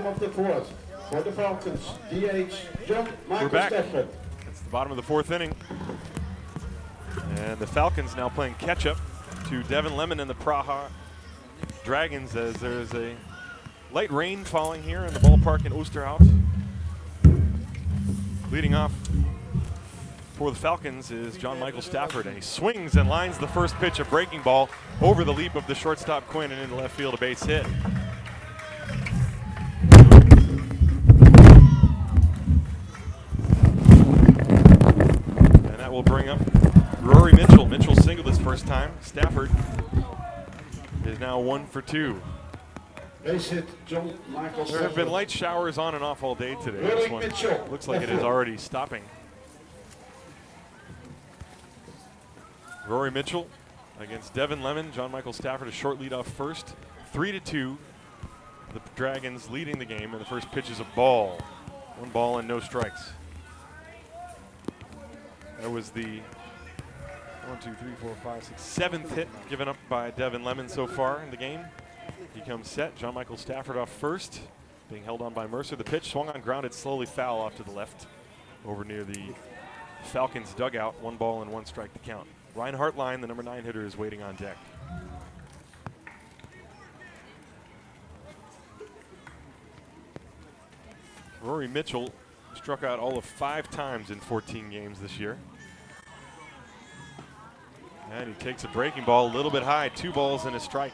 bottom of the fourth. For the Falcons, DH John Michael back. Stafford. It's the bottom of the fourth inning. And the Falcons now playing catch-up to Devin Lemon and the Praha Dragons as there's a light rain falling here in the ballpark in Oosterhout. Leading off for the Falcons is John Michael Stafford, and he swings and lines the first pitch, a breaking ball over the leap of the shortstop Quinn and into left field, a base hit. And that will bring up Rory Mitchell. Mitchell singled his first time. Stafford is now 1 for 2. Base hit John Michael There have been Stafford. light showers on and off all day today. Rory This one Mitchell, looks like it left is field. already stopping. Rory Mitchell against Devin Lemon. John Michael Stafford a short lead off first. 3-2. The Dragons leading the game, and the first pitch is a ball. 1 ball and no strikes. That was the 7th hit given up by Devin Lemon so far in the game. He comes set. John Michael Stafford off first, being held on by Mercer. The pitch swung on, grounded slowly foul off to the left over near the Falcons dugout. 1 ball and 1 strike to count. Ryan Hartline, the number 9 hitter, is waiting on deck. Rory Mitchell struck out all of 5 times in 14 games this year. And he takes a breaking ball a little bit high, 2 balls and a strike.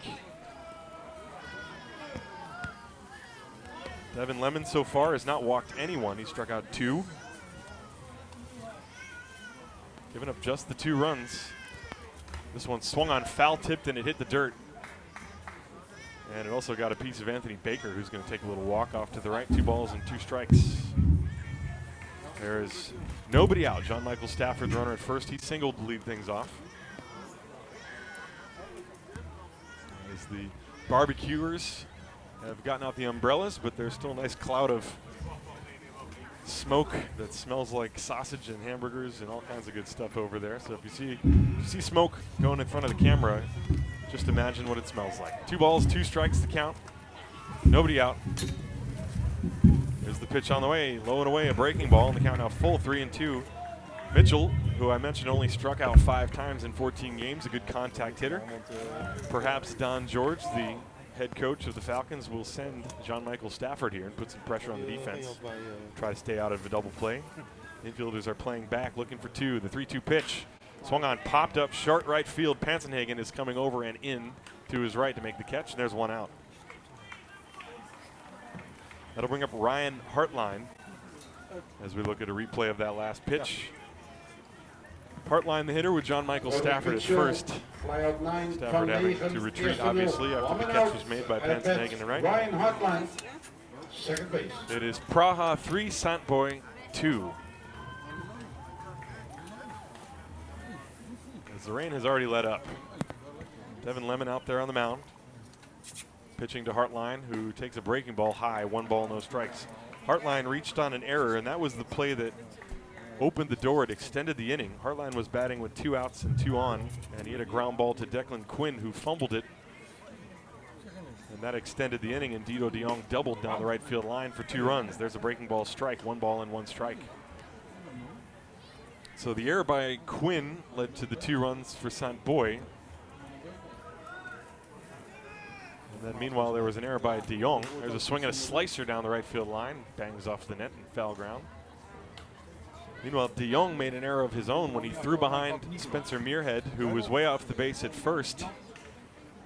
Devin Lemon so far has not walked anyone. He struck out 2. Giving up just the 2 runs. This one swung on, foul tipped, and it hit the dirt. And it also got a piece of Anthony Baker, who's going to take a little walk off to the right. 2 balls and 2 strikes. There is nobody out. John Michael Stafford, the runner at first. He singled to lead things off. As the barbecuers have gotten out the umbrellas, but there's still a nice cloud of smoke that smells like sausage and hamburgers and all kinds of good stuff over there. So if you see smoke going in front of the camera, just imagine what it smells like. 2 balls, 2 strikes to count. Nobody out. There's the pitch on the way, low and away, a breaking ball, and the count now full, 3-2. Mitchell, who I mentioned only struck out 5 times in 14 games, a good contact hitter. Perhaps Don George, the head coach of the Falcons, will send John Michael Stafford here and put some pressure on the defense. Try to stay out of a double play. Infielders are playing back, looking for 2. The 3-2 pitch swung on, popped up, short right field. Pansenhagen is coming over and in to his right to make the catch, and there's 1 out. That'll bring up Ryan Hartline as we look at a replay of that last pitch. Hartline, the hitter, with John Michael Stafford at first. Fly out 9, Stafford having to retreat, obviously, after the catch was made by Pansenhagen to right. Ryan Hartline, second base. It is Praha 3, Sant Boi 2. As the rain has already let up. Devin Lemon out there on the mound. Pitching to Hartline, who takes a breaking ball high, 1 ball, no strikes. Hartline reached on an error, and that was the play that opened the door. It extended the inning. Hartline was batting with 2 outs and 2 on, and he had a ground ball to Declan Quinn, who fumbled it. And that extended the inning, and Dito de Jong doubled down the right field line for 2 runs. There's a breaking ball strike, 1 ball and 1 strike. So the error by Quinn led to the 2 runs for Sant Boi. And then meanwhile, there was an error by de Jong. There's a swing and a slicer down the right field line. Bangs off the net and foul ground. Meanwhile, de Jong made an error of his own when he threw behind Spencer Muirhead, who was way off the base at first,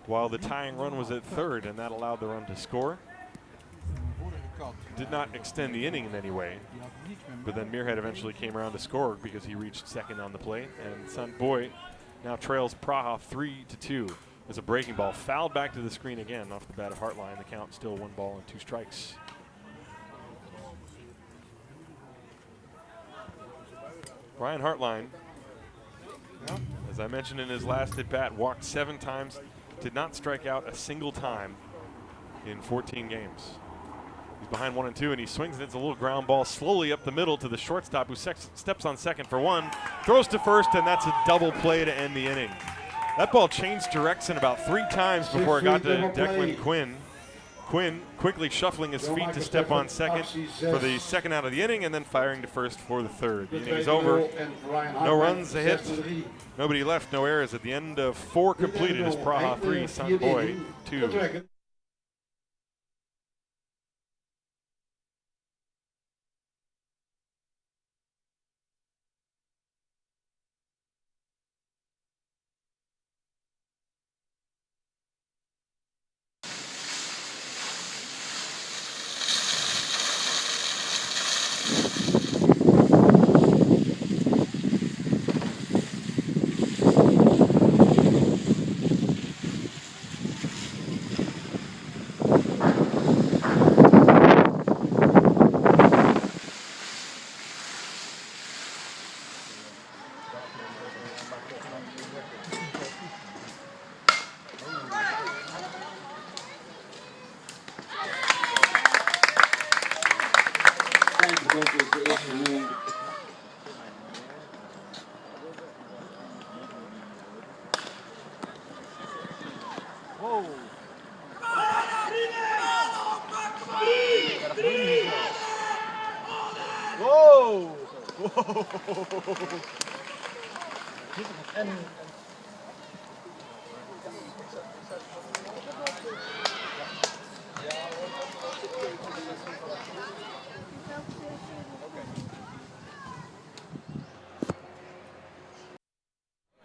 while the tying run was at third, and that allowed the run to score. Did not extend the inning in any way, but then Muirhead eventually came around to score because he reached second on the plate, and Sant Boi now trails Praha 3-2. As a breaking ball fouled back to the screen again off the bat of Hartline. The count still 1 ball and 2 strikes. Ryan Hartline, as I mentioned in his last at bat, walked 7 times, did not strike out a single time in 14 games. He's behind 1-2, and he swings and it's a little ground ball slowly up the middle to the shortstop, who steps on second for 1, throws to first, and that's a double play to end the inning. That ball changed direction about 3 times before it got to Declan Quinn. Quinn quickly shuffling his feet to step on second for the second out of the inning and then firing to first for the third. The inning is over. No runs, a hit, nobody left, no errors. At the end of 4 completed is Praha 3, Sant Boi 2.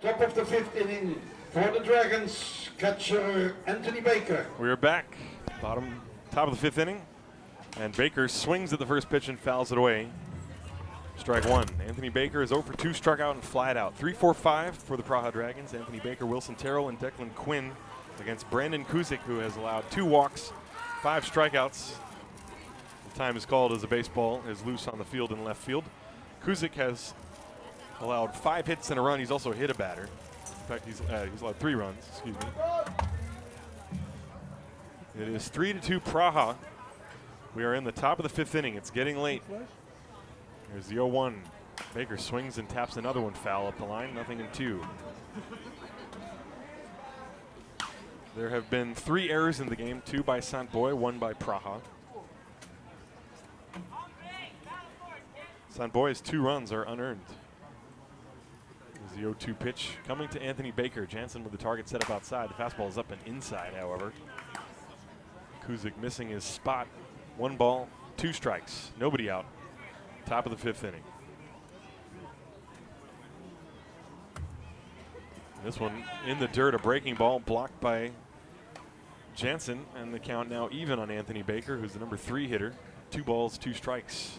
Top of the 5th inning for the Dragons, catcher Anthony Baker. We are back, top of the 5th inning, and Baker swings at the first pitch and fouls it away. Strike 1. Anthony Baker is 0 for 2, struck out and flied out. 3-4-5 for the Praha Dragons. Anthony Baker, Wilson Terrell, and Declan Quinn against Brandon Kuzik, who has allowed 2 walks, 5 strikeouts. The time is called as a baseball is loose on the field in left field. Kuzik has allowed 5 hits and a run. He's also hit a batter. In fact, he's allowed 3 runs. Excuse me. It is 3-2 Praha. We are in the top of the 5th inning. It's getting late. There's the 0-1. Baker swings and taps another one foul up the line. 0-2. There have been 3 errors in the game. 2 by Sant Boi, 1 by Praha. Sant Boi's 2 runs are unearned. The 0-2 pitch coming to Anthony Baker. Jansen with the target set up outside. The fastball is up and inside, however. Kuzik missing his spot. 1 ball, 2 strikes. Nobody out. Top of the 5th inning. This one in the dirt, a breaking ball blocked by Jansen, and the count now even on Anthony Baker, who's the number 3 hitter. 2 balls, 2 strikes.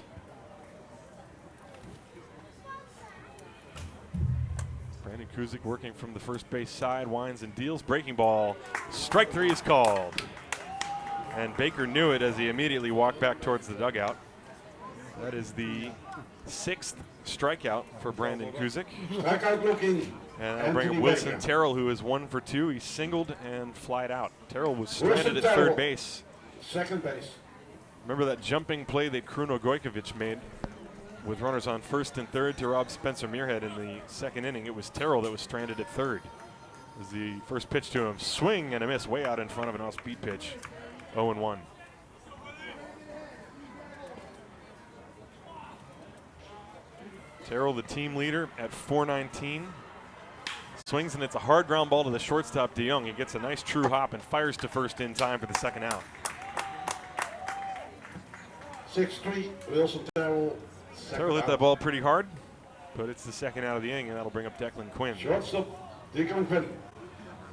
Brandon Kuzik working from the first base side, winds and deals. Breaking ball. Strike 3 is called. And Baker knew it as he immediately walked back towards the dugout. That is the 6th strikeout for Brandon Kuzik. Strikeout looking. And that'll bring up Wilson Terrell, who is 1 for 2. He singled and flied out. Terrell was stranded at third base. Second base. Remember that jumping play that Kruno Gojkovic made with runners on first and third to rob Spencer Muirhead in the 2nd inning? It was Terrell that was stranded at third. It was the first pitch to him. Swing and a miss way out in front of an off-speed pitch. 0-1. Terrell, the team leader, at .419. Swings, and it's a hard ground ball to the shortstop, DeYoung. He gets a nice true hop and fires to first in time for the 2nd out. 6-3, Wilson Terrell. Terrell hit that ball pretty hard, but it's the 2nd out of the inning, and that'll bring up Declan Quinn. Shortstop, Declan Quinn.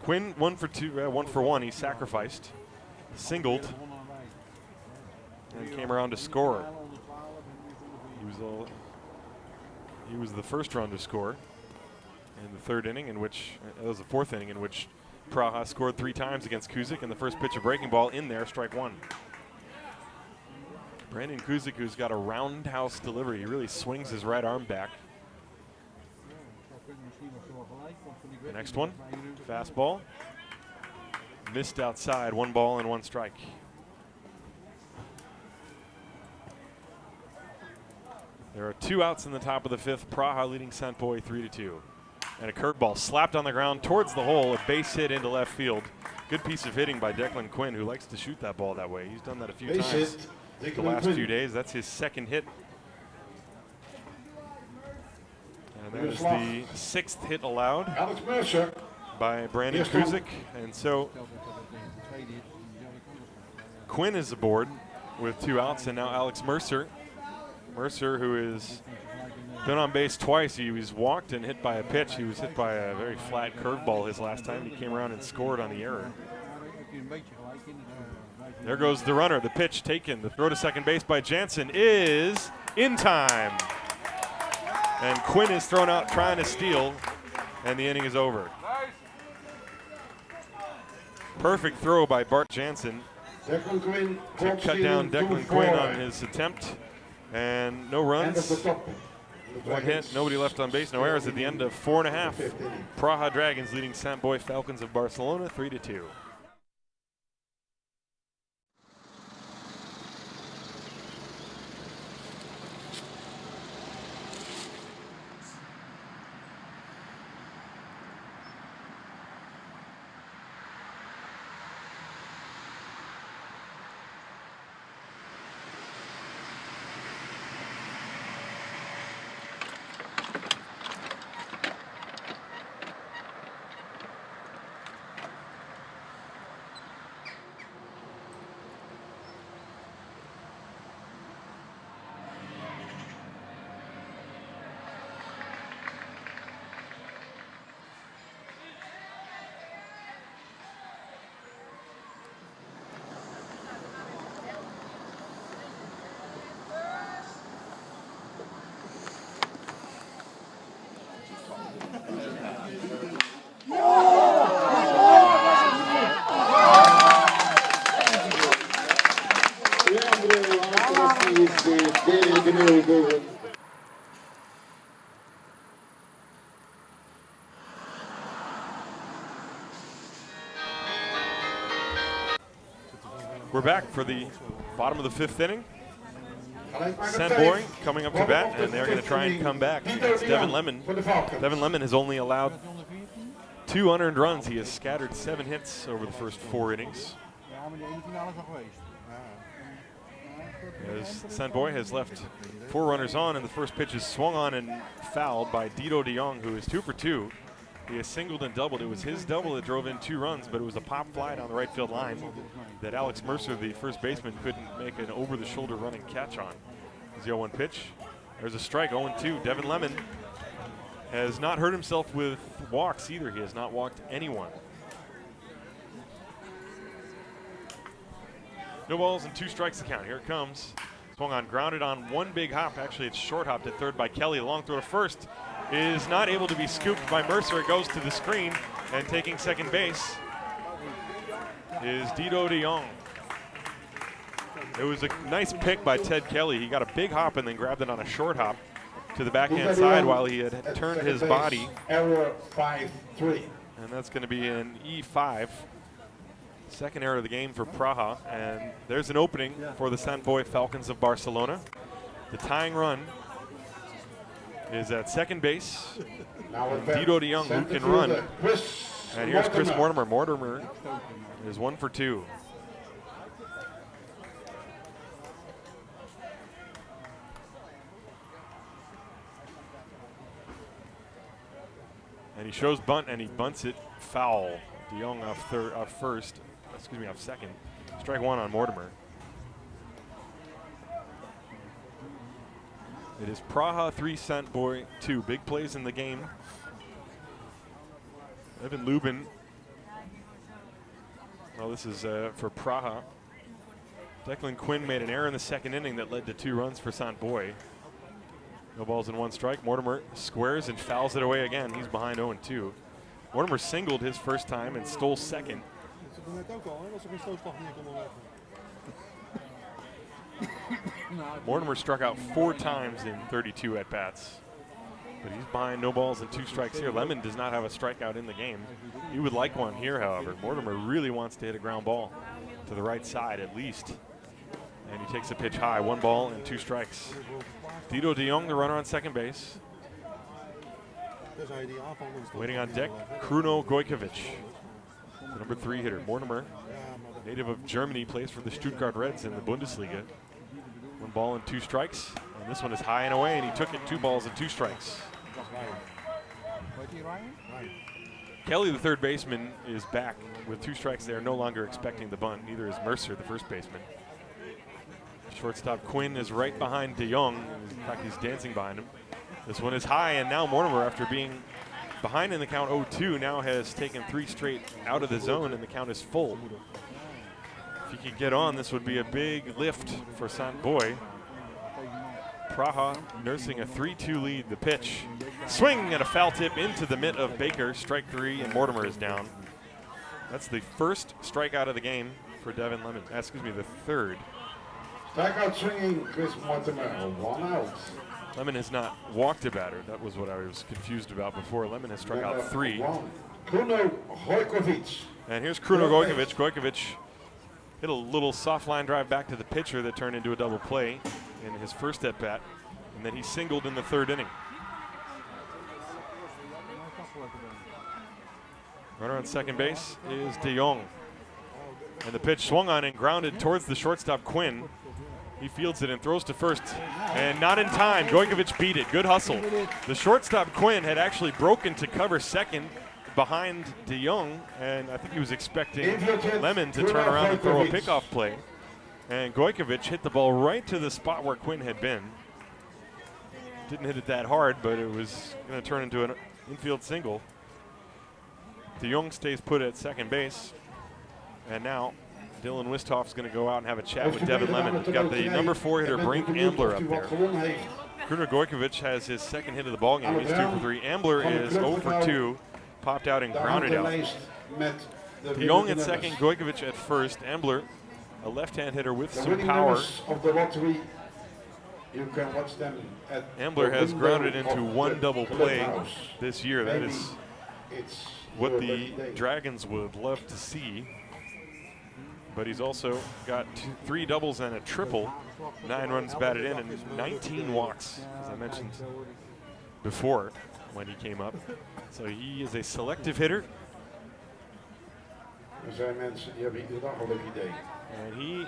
Quinn 1 for 2, 1 for 1. He sacrificed, singled, and came around to score. He was the first run to score in the 3rd inning, in which it was the 4th inning, in which Praha scored 3 times against Kuzik, and the first pitch, a breaking ball in there, strike 1. Brandon Kuzik, who's got a roundhouse delivery, he really swings his right arm back. The next one, fastball, missed outside, 1 ball and 1 strike. There are 2 outs in the top of the 5th. Praha leading Sant Boi 3-2. And a curveball slapped on the ground towards the hole, a base hit into left field. Good piece of hitting by Declan Quinn, who likes to shoot that ball that way. He's done that a few Base times hit. the last few days. That's his second hit. And that is the 6th hit allowed Alex Mercer. by Brandon Kuzik. And so Quinn is aboard with 2 outs, and now Alex Mercer. Mercer, who has been on base twice. He was walked and hit by a pitch. He was hit by a very flat curveball his last time. He came around and scored on the error. There goes the runner. The pitch taken. The throw to second base by Jansen is in time. And Quinn is thrown out trying to steal, and the inning is over. Perfect throw by Bart Jansen Declan Quinn to cut down Declan Quinn on his attempt. And no runs. One hit, nobody left on base, no errors at the end of 4 1/2. Praha Dragons leading Sant Boi Falcons of Barcelona 3-2. We're back for the bottom of the 5th inning. Sant Boi coming up to bat, and they're going to try and come back. It's Devin Lemon. Devin Lemon has only allowed 2 unearned runs. He has scattered 7 hits over the first 4 innings. As Sant Boi has left 4 runners on, and the first pitch is swung on and fouled by Dido de Jong, who is 2 for 2. He has singled and doubled. It was his double that drove in 2 runs, but it was a pop fly down the right field line that Alex Mercer, the first baseman, couldn't make an over-the-shoulder running catch on. There's the 0-1 pitch. There's a strike, 0-2. Devin Lemon has not hurt himself with walks either. He has not walked anyone. No balls and 2 strikes to count. Here it comes. Swung on, grounded on 1 big hop. Actually, it's short hopped at third by Kelly. Long throw to first is not able to be scooped by Mercer. It goes to the screen, and taking second base is Dido de Jong. It was a nice pick by Ted Kelly. He got a big hop and then grabbed it on a short hop to the backhand side while he had turned his body. Error 5-3. And that's going to be an E5. Second error of the game for Praha. And there's an opening for the Sant Boi Falcons of Barcelona. The tying run is at second base. And Dido de Jong, who can run. And here's Chris Mortimer. Mortimer is 1 for 2. And he shows bunt, and he bunts it foul. De Jong off second. Strike 1 on Mortimer. It is Praha 3, Sant Boi 2. Big plays in the game. Evan Lubin. Well, this is for Praha. Declan Quinn made an error in the second inning that led to 2 runs for Sant Boi. No balls and 1 strike. Mortimer squares and fouls it away again. He's behind 0-2. Mortimer singled his first time and stole second. Mortimer struck out 4 times in 32 at-bats. But he's behind no balls and 2 strikes here. Lemon does not have a strikeout in the game. He would like one here, however. Mortimer really wants to hit a ground ball to the right side at least. And he takes a pitch high. 1 ball and 2 strikes. Dido de Jong, the runner on second base. Waiting on deck, Kruno Gojkovic. The number 3 hitter, Mortimer, native of Germany, plays for the Stuttgart Reds in the Bundesliga. 1 ball and 2 strikes. And this one is high and away, and he took it 2 balls and 2 strikes. Kelly, the third baseman, is back with 2 strikes there, no longer expecting the bunt. Neither is Mercer, the first baseman. Shortstop Quinn is right behind De Jong. In fact, he's dancing behind him. This one is high, and now Mortimer, after being behind in the count 0-2, now has taken 3 straight out of the zone, and the count is full. If he could get on, this would be a big lift for Sant Boi. Praha nursing a 3-2 lead. The pitch, swing and a foul tip into the mitt of Baker. Strike 3, and Mortimer is down. That's the first strikeout of the game for Devin Lemon. Excuse me, the third. Strikeout swinging, Chris Mortimer, 1 out. Lemon has not walked a batter. That was what I was confused about before. Lemon has struck out 3. Kruno Gojkovic. And here's Kruno Gojkovic. Gojkovic hit a little soft line drive back to the pitcher that turned into a double play in his first at bat, and then he singled in the 3rd inning. Runner on second base is De Jong. And the pitch swung on and grounded towards the shortstop Quinn. He fields it and throws to first, and not in time. Gojkovic beat it. Good hustle. The shortstop Quinn had actually broken to cover second behind De Jong, and I think he was expecting Lemon to turn around and throw a pickoff play. And Gojkovic hit the ball right to the spot where Quinn had been. Didn't hit it that hard, but it was going to turn into an infield single. De Jong stays put at second base, and now Dylan Wisthoff's going to go out and have a chat with Devin Lemon. We've got the number 4 hitter, Brink Ambler, up there. Kruno Gojkovic has his second hit of the ball game. He's 2 for 3. Ambler is 0 for 2. Popped out and grounded out. De Jong at second, Gojkovic at first. Ambler, a left-hand hitter with some power. Ambler has grounded into 1 double play this year. That is what the Dragons would love to see. But he's also got 3 doubles and a triple, 9 runs batted in, and 19 walks, as I mentioned before when he came up. So he is a selective hitter. And he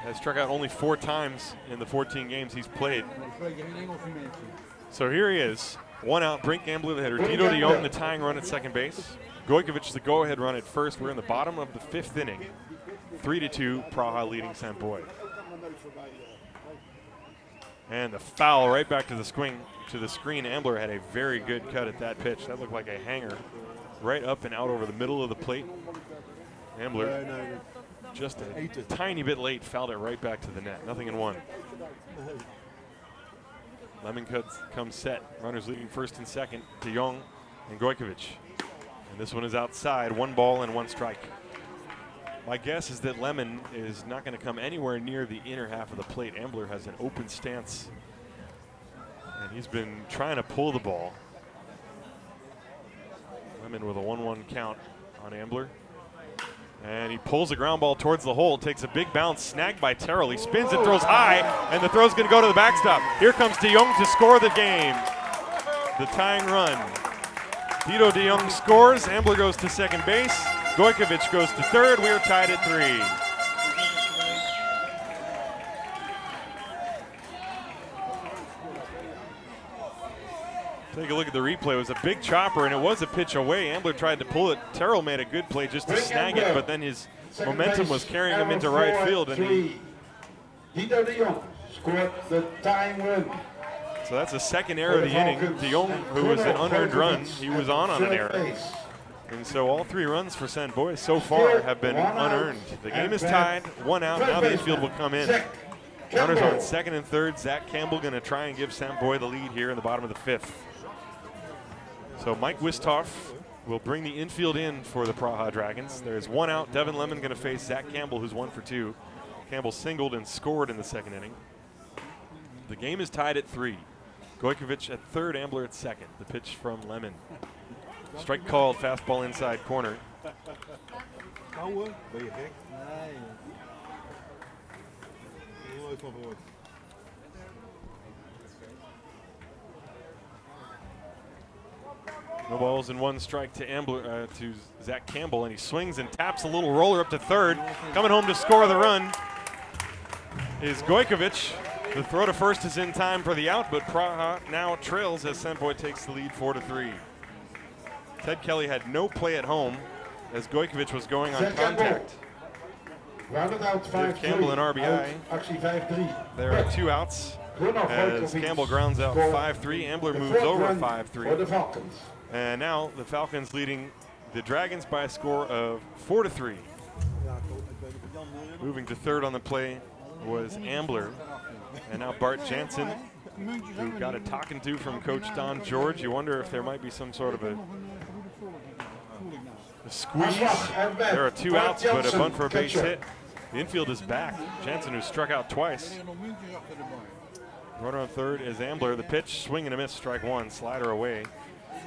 has struck out only 4 times in the 14 games he's played. So here he is, 1 out, Brink Ambler the hitter, Dito de Jong the tying run at second base, Gojkovic the go-ahead run at first. We're in the bottom of the 5th inning. 3-2, Praha leading Sant Boi. And the foul right back to the screen. Ambler had a very good cut at that pitch. That looked like a hanger right up and out over the middle of the plate. Ambler just a tiny bit late, fouled it right back to the net. Nothing in 1. Lemon comes set. Runners leading first and second, De Jong and Gojkovic. And this one is outside, 1 ball and 1 strike. My guess is that Lemon is not going to come anywhere near the inner half of the plate. Ambler has an open stance, and he's been trying to pull the ball. Lemon with a 1-1 count on Ambler. And he pulls a ground ball towards the hole, takes a big bounce, snagged by Terrell. He spins it, throws high, and the throw's going to go to the backstop. Here comes De Jong to score the game. The tying run. Dito de Jong scores. Ambler goes to second base. Gojkovic goes to third. We are tied at 3. Take a look at the replay. It was a big chopper, and it was a pitch away. Ambler tried to pull it. Terrell made a good play just to snag it, but then his momentum was carrying him into right field. And Dito de Jong scored the tying run. So that's the second error of the inning. De Jong, who was an unearned run, he was on an error. And so all 3 runs for Sant Boi so far have been unearned. The game is tied, 1 out. Now the infield will come in. Runners on second and third. Zach Campbell going to try and give Sant Boi the lead here in the bottom of the 5th. So Mike Wisthoff will bring the infield in for the Praha Dragons. There's 1 out. Devin Lemon going to face Zach Campbell, who's 1 for 2. Campbell singled and scored in the 2nd inning. The game is tied at 3. Gojkovic at third, Ambler at second. The pitch from Lemon. Strike called, fastball inside corner. No balls and one strike to to Zach Campbell, and he swings and taps a little roller up to third. Coming home to score the run is Gojkovic. The throw to first is in time for the out, but Praha now trails as Sant Boi takes the lead 4-3. Ted Kelly had no play at home as Gojkovic was going on contact. Rounded out 5-3. Give Campbell an RBI. Actually 5-3. There are two outs as Campbell grounds out 5-3. Ambler moves over 5-3. For the Falcons. And now the Falcons leading the Dragons by a score of 4-3. Moving to third on the play was Ambler. And now Bart Jansen, who got a talking to from Coach Don George. You wonder if there might be some sort of a squeeze. There are two outs, but a bunt for a base hit. The infield is back. Jansen, who struck out twice. Runner on third is Ambler. The pitch, swing and a miss, strike one, slider away.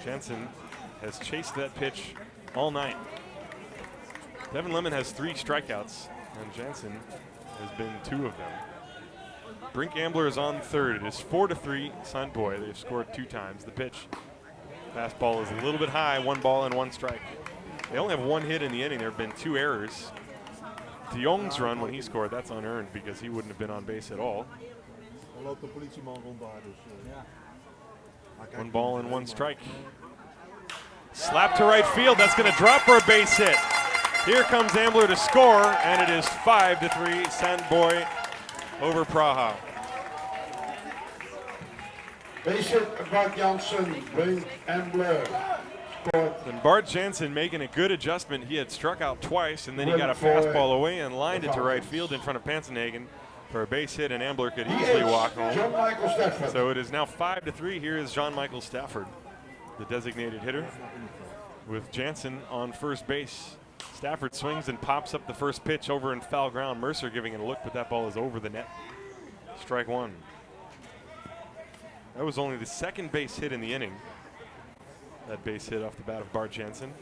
Jansen has chased that pitch all night. Devin Lemon has 3 strikeouts, and Jansen has been 2 of them. Brink Ambler is on third. It is 4-3 Sant Boi. They've scored 2 times. The pitch, fastball is a little bit high, 1 ball and 1 strike. They only have 1 hit in the inning. There have been 2 errors. De Jong's run when he scored, that's unearned because he wouldn't have been on base at all. 1 ball and 1 strike. Slap to right field. That's going to drop for a base hit. Here comes Ambler to score, and it is 5-3 Sant Boi over Praha. Base hit, Bart Jansen, Brink Ambler. And Bart Jansen making a good adjustment. He had struck out twice, and then he got a fastball away and lined it to right field in front of Pansenhagen for a base hit, and Ambler could easily walk home. So it is now 5-3. Here is Jean-Michael Stafford, the designated hitter, with Jansen on first base. Stafford swings and pops up the first pitch over in foul ground. Mercer giving it a look, but that ball is over the net. Strike one. That was only the second base hit in the inning. That base hit off the bat of Bart Jansen.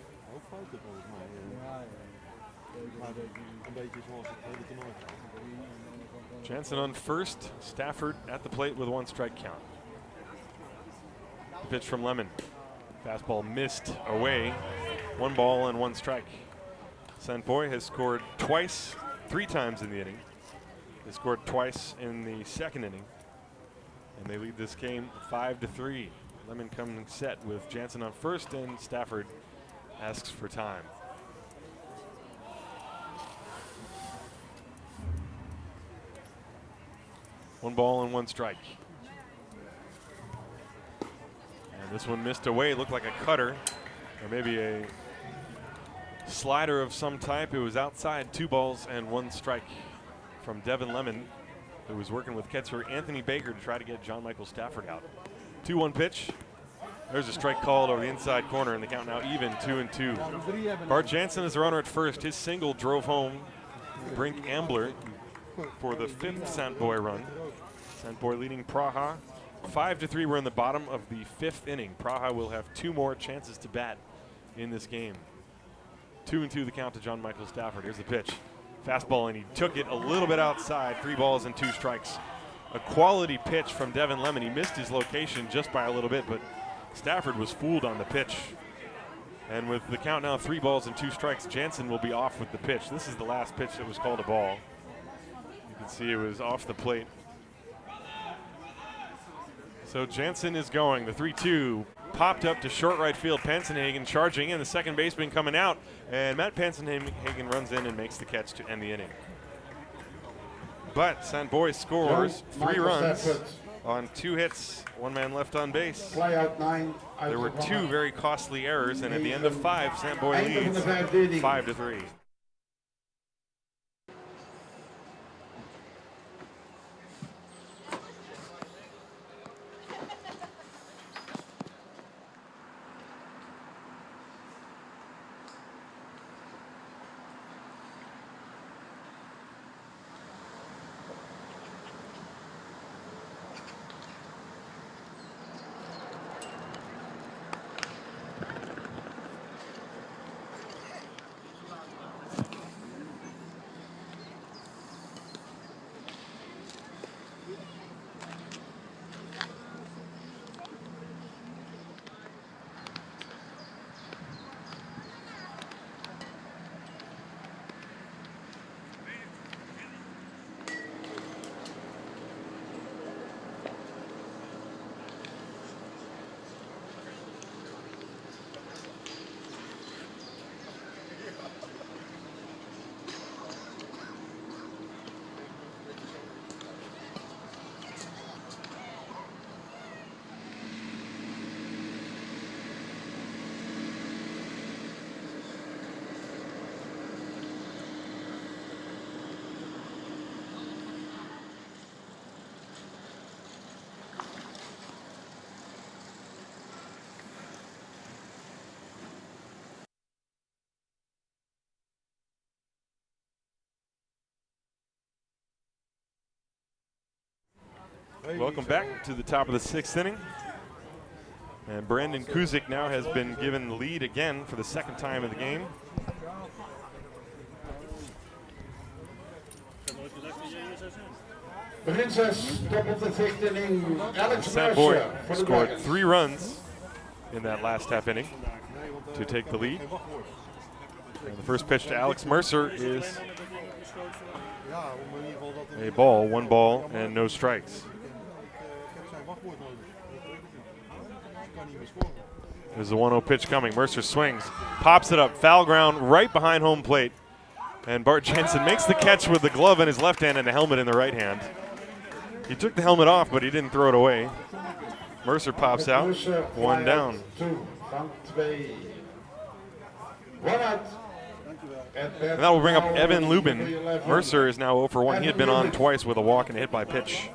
Jansen on first, Stafford at the plate with 1 strike count. The pitch from Lemon. Fastball missed away. 1 ball and 1 strike. Sant Boi has scored twice, 3 times in the inning. They scored twice in the second inning. And they lead this game 5-3. Lemon coming set with Jansen on first, and Stafford asks for time. One ball and 1 strike. And this one missed away. It looked like a cutter, or maybe a slider of some type. It was outside. 2 balls and 1 strike from Devin Lemon, who was working with catcher Anthony Baker to try to get Jean-Michael Stafford out. 2-1 pitch. There's a strike called over the inside corner, and the count now even, 2-2. Bart Jansen is the runner at first. His single drove home Brink Ambler for the 5th Sant Boi run. Sant Boi leading Praha 5-3. We're in the bottom of the 5th inning. Praha will have 2 more chances to bat in this game. 2-2 the count to Jean-Michael Stafford. Here's the pitch. Fastball, and he took it a little bit outside. 3 balls and 2 strikes. A quality pitch from Devin Lemon. He missed his location just by a little bit, but Stafford was fooled on the pitch. And with the count now 3 balls and 2 strikes, Jansen will be off with the pitch. This is the last pitch that was called a ball. You can see it was off the plate. So Jansen is going. The 3-2 popped up to short right field. Pansenhagen charging in. The second baseman coming out. And Matt Pansenhagen runs in and makes the catch to end the inning. But Sant Boi scores 3 runs on 2 hits. 1 man left on base. There were 2 very costly errors, and at the end of 5, Sant Boi leads 5-3. Welcome back to the top of the 6th inning. And Brandon Kuzik now has been given the lead again for the 2nd time of the game. Top of the 6th inning, Alex Sant Boi Mercer for the scored Dragons. 3 runs in that last half inning to take the lead. And the first pitch to Alex Mercer is a ball, 1 ball, and no strikes. There's a 1-0 pitch coming. Mercer swings, pops it up, foul ground right behind home plate. And Bart Jensen makes the catch with the glove in his left hand and the helmet in the right hand. He took the helmet off, but he didn't throw it away. Mercer pops out, 1 down. 2, Sant Boi. 1 out. And that will bring up Evan Lubin. Mercer is now 0 for 1. He had been on twice with a walk and a hit by pitch.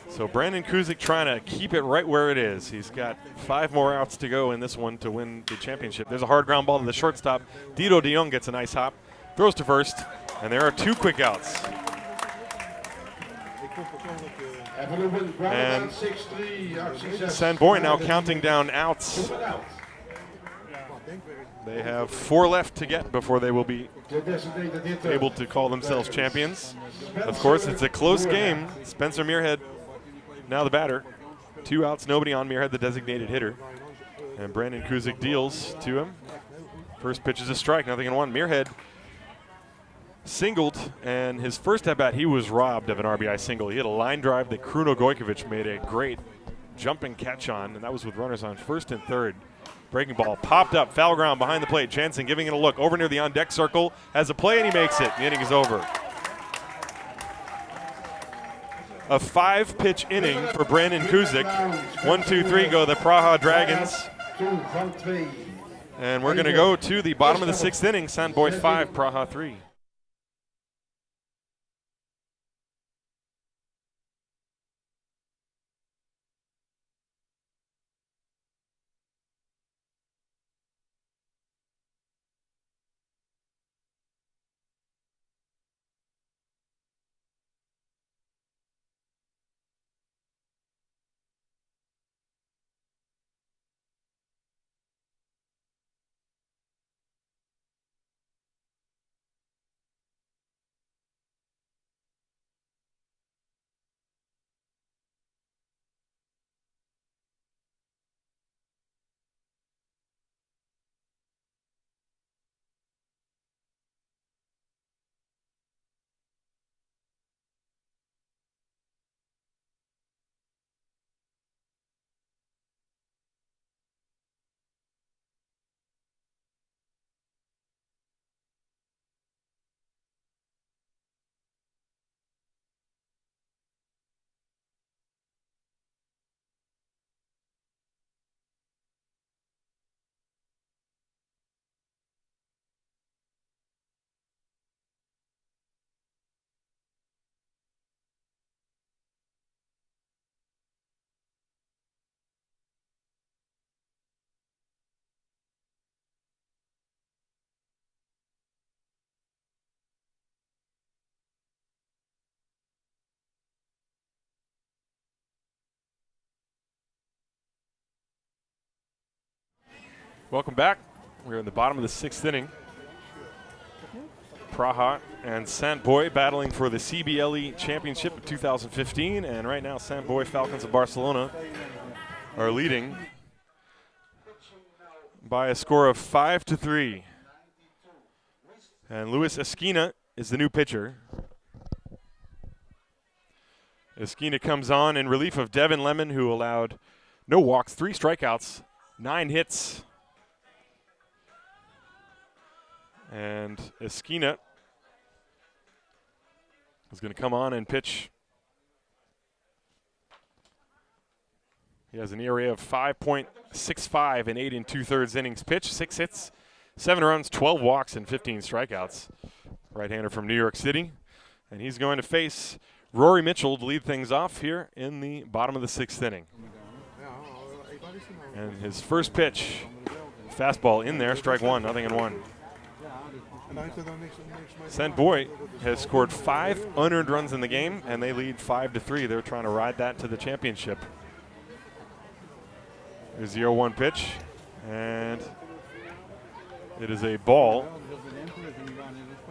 So Brandon Kuzik trying to keep it right where it is. He's got 5 more outs to go in this one to win the championship. There's a hard ground ball to the shortstop. Dito de Jong gets a nice hop, throws to first, and there are 2 quick outs. And Sant Boi now counting down outs. They have 4 left to get before they will be able to call themselves champions. Of course, it's a close game. Spencer Muirhead, now the batter. 2 outs, nobody on. Muirhead, the designated hitter. And Brandon Kuzik deals to him. First pitch is a strike, 0-1. Muirhead singled, and his first at-bat, he was robbed of an RBI single. He hit a line drive that Kruno Gojkovic made a great jumping catch on, and that was with runners on first and third. Breaking ball popped up, foul ground behind the plate. Jensen giving it a look over near the on-deck circle, has a play, and he makes it. The inning is over. A 5-pitch inning for Brandon Kuzik. 1, 2, 3 go the Praha Dragons. And we're going to go to the bottom of the 6th inning. Sant Boi 5, Praha 3. Welcome back. We're in the bottom of the 6th inning. Praha and Sant Boi battling for the CBLE Championship of 2015, and right now Sant Boi Falcons of Barcelona are leading by a score of 5-3. And Luis Esquina is the new pitcher. Esquina comes on in relief of Devin Lemon, who allowed no walks, 3 strikeouts, 9 hits. And Esquina is going to come on and pitch. He has an ERA of 5.65 in 8 2/3 innings pitched, 6 hits, 7 runs, 12 walks, and 15 strikeouts. Right-hander from New York City. And he's going to face Rory Mitchell to lead things off here in the bottom of the 6th inning. And his first pitch, fastball in there, strike 1, 0-1. Sant Boi has scored 5 unearned runs in the game, and they lead 5-3. They're trying to ride that to the championship. There's the 0-1 pitch, and it is a ball.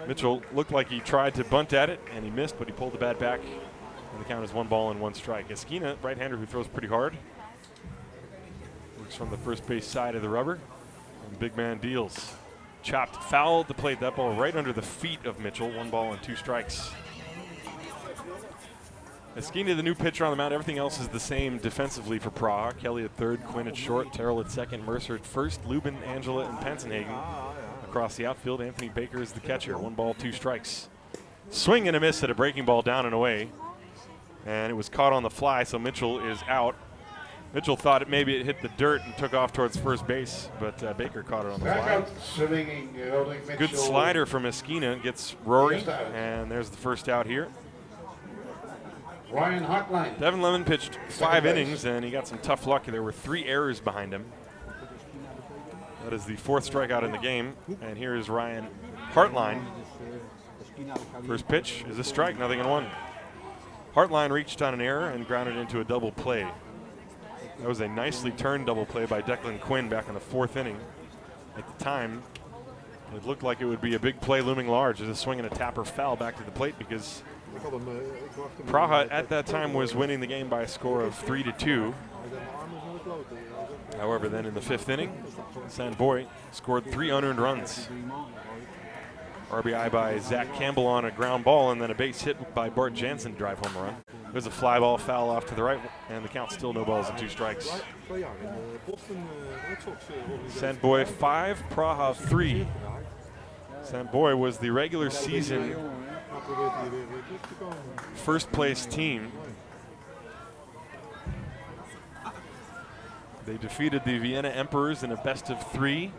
Mitchell looked like he tried to bunt at it, and he missed, but he pulled the bat back, and the count is 1 ball and 1 strike. Esquina, right-hander who throws pretty hard, works from the first base side of the rubber, and big man deals. Chopped foul at the plate. That ball right under the feet of Mitchell. 1 ball and 2 strikes. Esquina, the new pitcher on the mound. Everything else is the same defensively for Praha. Kelly at third, Quinn at short, Terrell at second, Mercer at first, Lubin, Angela, and Pansenhagen across the outfield. Anthony Baker is the catcher. 1 ball, 2 strikes. Swing and a miss at a breaking ball down and away. And it was caught on the fly, so Mitchell is out. Mitchell thought maybe it hit the dirt and took off towards first base, but Baker caught it on the fly. Good slider from Esquina, gets Rory, and there's the first out here. Ryan Hartline. Devin Lemon pitched 5 innings, and he got some tough luck. There were 3 errors behind him. That is the 4th strikeout in the game, and here is Ryan Hartline. First pitch is a strike, 0-1. Hartline reached on an error and grounded into a double play. That was a nicely turned double play by Declan Quinn back in the 4th inning. At the time, it looked like it would be a big play looming large as a swing and a tapper foul back to the plate because Praha at that time was winning the game by a score of 3-2. However, then in the 5th inning, Sant Boi scored 3 unearned runs. RBI by Zach Campbell on a ground ball, and then a base hit by Bart Jansen drive home run. There's a fly ball foul off to the right, and the count's still no balls and 2 strikes. Sant Boi 5, Praha 3. Sant Boi was the regular season first place team. They defeated the Vienna Emperors in a best-of-3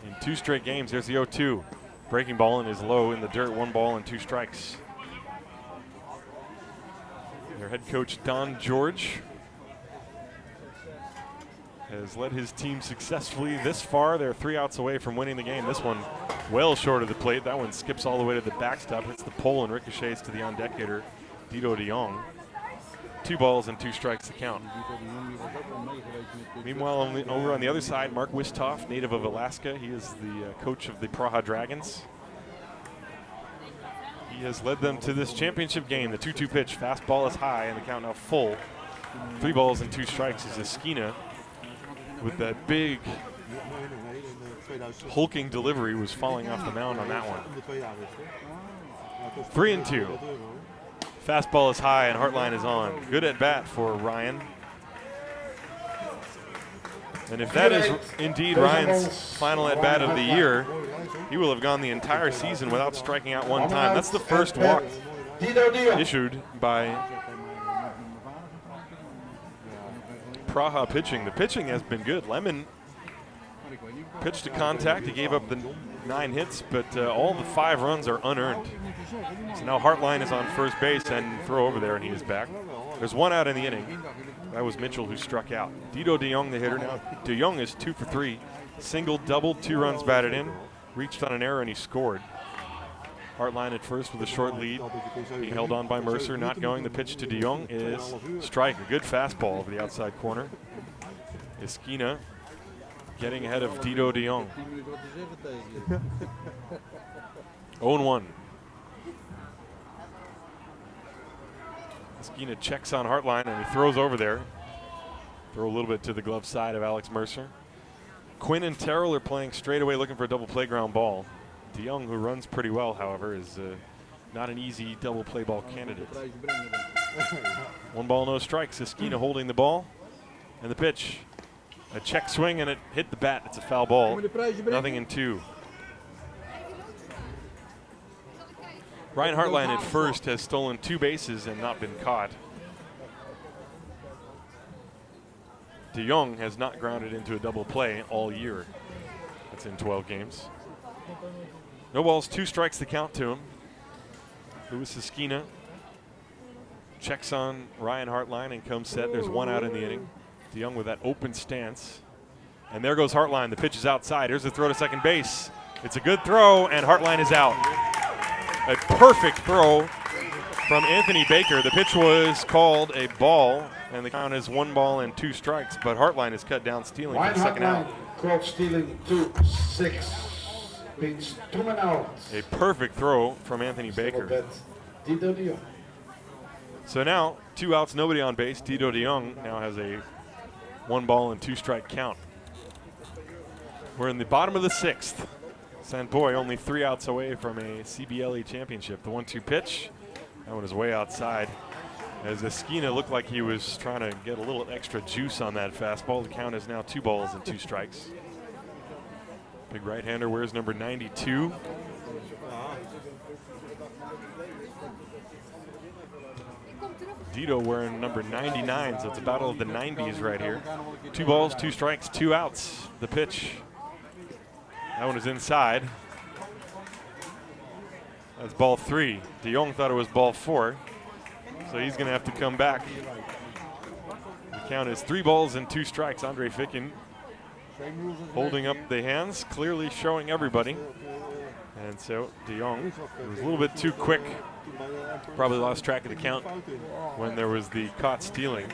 in 2 straight games. There's the 0-2. Breaking ball and is low in the dirt. 1 ball and 2 strikes. Their head coach, Don George, has led his team successfully this far. They're 3 outs away from winning the game. This one well short of the plate. That one skips all the way to the backstop, hits the pole and ricochets to the on-deck-hitter, Dito de Jong. 2 balls and 2 strikes to count. Meanwhile, over on the other side, Mark Wistoff, native of Alaska. He is the coach of the Praha Dragons. He has led them to this championship game. The 2-2 pitch, fastball is high, and the count now full. 3 balls and 2 strikes is Esquina with that big hulking delivery, was falling off the mound on that one. 3-2. Fastball is high and Hartline is on. Good at bat for Ryan. And if that is indeed Ryan's final at bat of the year, he will have gone the entire season without striking out 1 time. That's the first walk issued by Praha pitching. The pitching has been good. Lemon pitched to contact. He gave up the 9 hits, but all the 5 runs are unearned. So now Hartline is on first base and throw over there, and he is back. There's 1 out in the inning. That was Mitchell who struck out. Dito de Jong, the hitter. Now de Jong is 2 for 3. Single, double, 2 runs batted in. Reached on an error and he scored. Hartline at first with a short lead. He held on by Mercer, not going. The pitch to de Jong is strike. A good fastball over the outside corner. Esquina getting ahead of Dito de Jong. 0-1. Esquina checks on Hartline and he throws over there. Throw a little bit to the glove side of Alex Mercer. Quinn and Terrell are playing straight away, looking for a double play ground ball. De Jong, who runs pretty well, however, is not an easy double play ball candidate. 1 ball, no strikes. Esquina holding the ball. And the pitch. A check swing and it hit the bat. It's a foul ball. 0-2. Ryan Hartline at first has stolen 2 bases and not been caught. De Jong has not grounded into a double play all year. That's in 12 games. No balls, 2 strikes to count to him. Luis Esquina checks on Ryan Hartline and comes set. There's 1 out in the inning. De Jong with that open stance. And there goes Hartline. The pitch is outside. Here's the throw to second base. It's a good throw, and Hartline is out. A perfect throw from Anthony Baker. The pitch was called a ball, and the count is 1 ball and 2 strikes, but Hartline is cut down stealing for the second out. Caught stealing 2-6. Means 2 men out. A perfect throw from Anthony Baker. So now, 2 outs, nobody on base. Dito de Jong now has a 1 ball and 2 strike count. We're in the bottom of the 6th. Sant Boi only 3 outs away from a CBLE Championship. The 1-2 pitch, that one is way outside. As Esquina looked like he was trying to get a little extra juice on that fastball. The count is now 2 balls and 2 strikes. Big right-hander wears number 92. Dito wearing number 99, so it's a battle of the 90s right here. 2 balls, 2 strikes, 2 outs. The pitch, that one is inside. That's ball 3. De Jong thought it was ball 4, so he's going to have to come back. The count is 3 balls and 2 strikes. Andre Ficken holding up the hands, clearly showing everybody. And so De Jong was a little bit too quick. Probably lost track of the count when there was the caught stealing.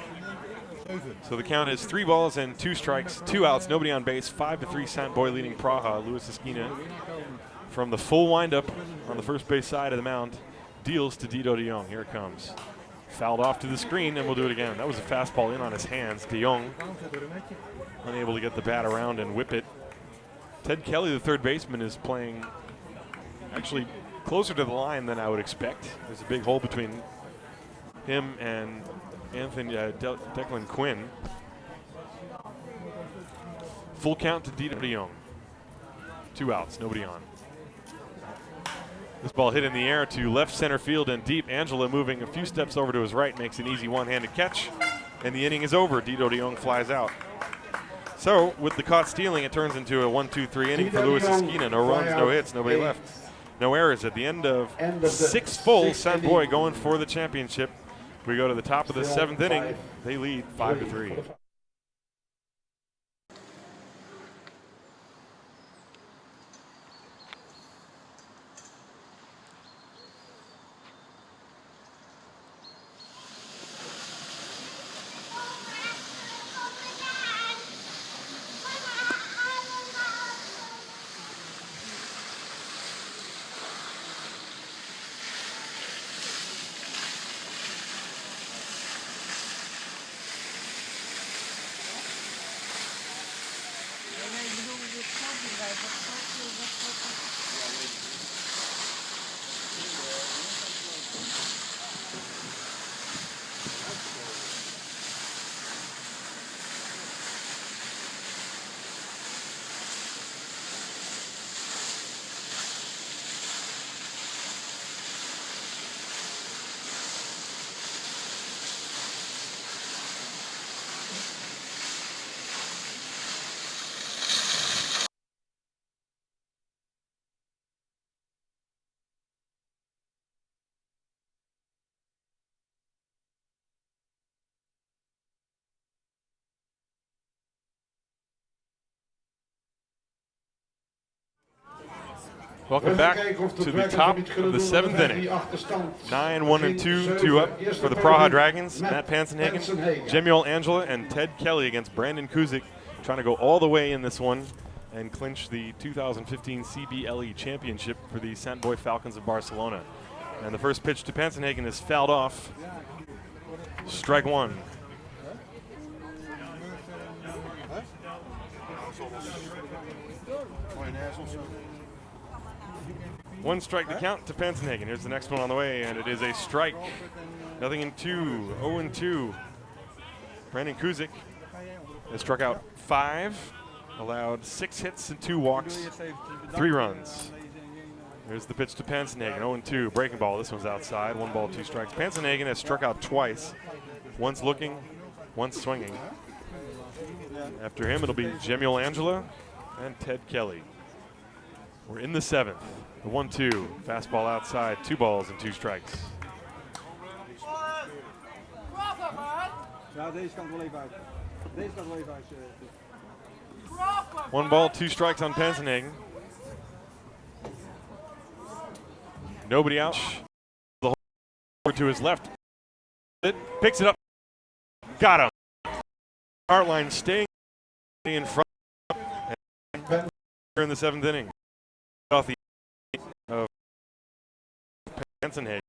So the count is 3 balls and 2 strikes, 2 outs, nobody on base. 5-3 Sant Boi leading Praha. Luis Esquina from the full windup on the first base side of the mound deals to Dito de Jong. Here it comes. Fouled off to the screen, and we'll do it again. That was a fastball in on his hands. De Jong unable to get the bat around and whip it. Ted Kelly, the third baseman, is playing actually closer to the line than I would expect. There's a big hole between him and Declan Quinn. Full count to Dito de Jong. 2 outs, nobody on. This ball hit in the air to left center field and deep. Angela moving a few steps over to his right makes an easy one-handed catch, and the inning is over. Dito de Jong flies out. So with the caught stealing, it turns into a 1-2-3 inning for Luis Esquina. No runs, no hits, nobody left. No errors at the end of 6 full. Sant Boi going for the championship. We go to the top of the 7th inning. They lead 5-3. Welcome back to the top of the 7th inning. 9-1-2, 2 up for the Praha Dragons. Matt Pansenhagen, Jemuel Angela, and Ted Kelly against Brandon Kuzik, trying to go all the way in this one and clinch the 2015 CBLE Championship for the Sant Boi Falcons of Barcelona. And the first pitch to Pansenhagen is fouled off. Strike 1. One strike to count to Pansenhagen. Here's the next one on the way, and it is a strike. Nothing in 2, 0-2. Brandon Kuzik has struck out 5, allowed 6 hits and 2 walks, 3 runs. There's the pitch to Pansenhagen, 0-2, breaking ball. This one's outside, 1 ball, 2 strikes. Pansenhagen has struck out twice, once looking, once swinging. After him, it'll be Jemuel Angela and Ted Kelly. We're in the 7th. The 1-2, fastball outside, 2 balls and 2 strikes. Ja, deze kan wel even uit. Deze kan wel even uit. 1 ball, 2 strikes on Pansenhagen. Nobody out. The whole to his left. Picks it up. Got him. Hartline staying in front. And in the 7th inning. Off the of Hansenhagen.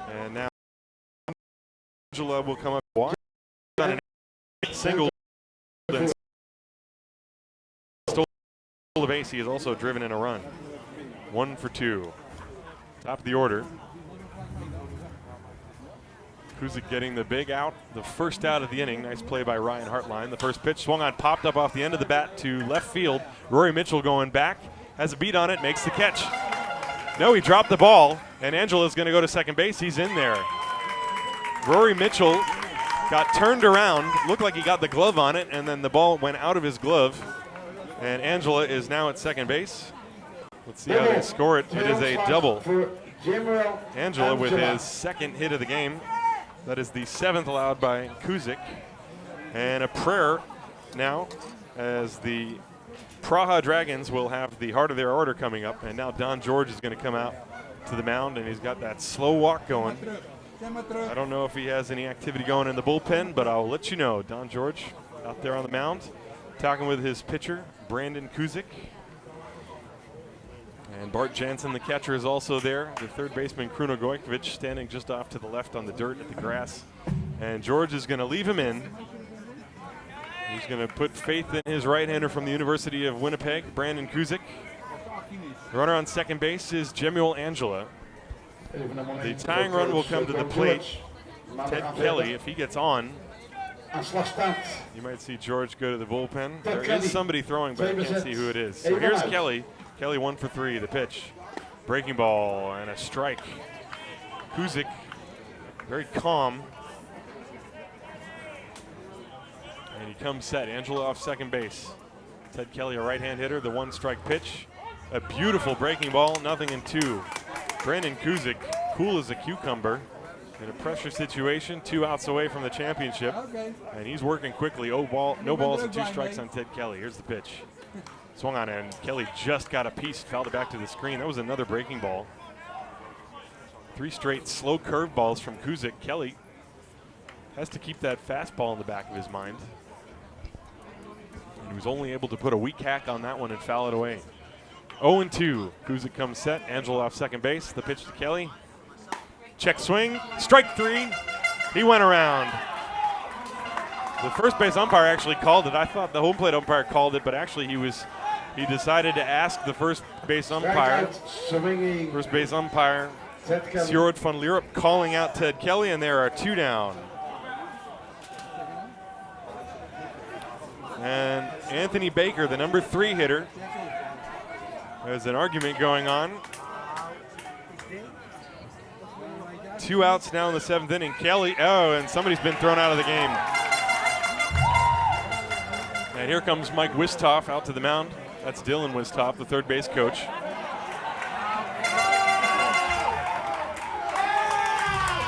And now Angela will come up. On an single. Stole the base. He has also driven in a run. 1 for 2. Top of the order. Kuzik getting the big out, the first out of the inning. Nice play by Ryan Hartline. The first pitch swung on, popped up off the end of the bat to left field. Rory Mitchell going back, has a beat on it, makes the catch. No, he dropped the ball, and Angela's going to go to second base. He's in there. Rory Mitchell got turned around, looked like he got the glove on it, and then the ball went out of his glove. And Angela is now at second base. Let's see how they score it. It is a double. Angela with his second hit of the game. That is the 7th allowed by Kuzik. And a prayer now as the Praha Dragons will have the heart of their order coming up. And now Don George is going to come out to the mound, and he's got that slow walk going. I don't know if he has any activity going in the bullpen, but I'll let you know. Don George out there on the mound talking with his pitcher, Brandon Kuzik. And Bart Jansen, the catcher, is also there. The third baseman, Kruno Gojkovic, standing just off to the left on the dirt at the grass. And George is going to leave him in. He's going to put faith in his right-hander from the University of Winnipeg, Brandon Kuzik. The runner on second base is Jemuel Angela. The tying run will come to the plate. Ted Kelly, if he gets on, you might see George go to the bullpen. There is somebody throwing, but I can't see who it is. So here's Kelly. Kelly 1 for 3, the pitch. Breaking ball and a strike. Kuzik, very calm. And he comes set. Angela off second base. Ted Kelly, a right-hand hitter, the 1-strike pitch. A beautiful breaking ball, nothing in 2. Brandon Kuzik, cool as a cucumber. In a pressure situation, 2 outs away from the championship. And he's working quickly. No balls and 2 strikes on Ted Kelly. Here's the pitch. Swung on, and Kelly just got a piece, fouled it back to the screen. That was another breaking ball. 3 straight slow curve balls from Kuzik. Kelly has to keep that fastball in the back of his mind. And he was only able to put a weak hack on that one and foul it away. 0-2. Kuzik comes set. Angela off second base. The pitch to Kelly. Check swing. Strike 3. He went around. The first base umpire actually called it. I thought the home plate umpire called it, but actually he decided to ask the first base umpire. First base umpire, Sjoerd van Leerup, calling out Ted Kelly, and there are 2 down. And Anthony Baker, the number 3 hitter, there's an argument going on. 2 outs now in the 7th inning. Kelly, and somebody's been thrown out of the game. And here comes Mike Wistoff out to the mound. That's Dylan Wistoff, the third base coach.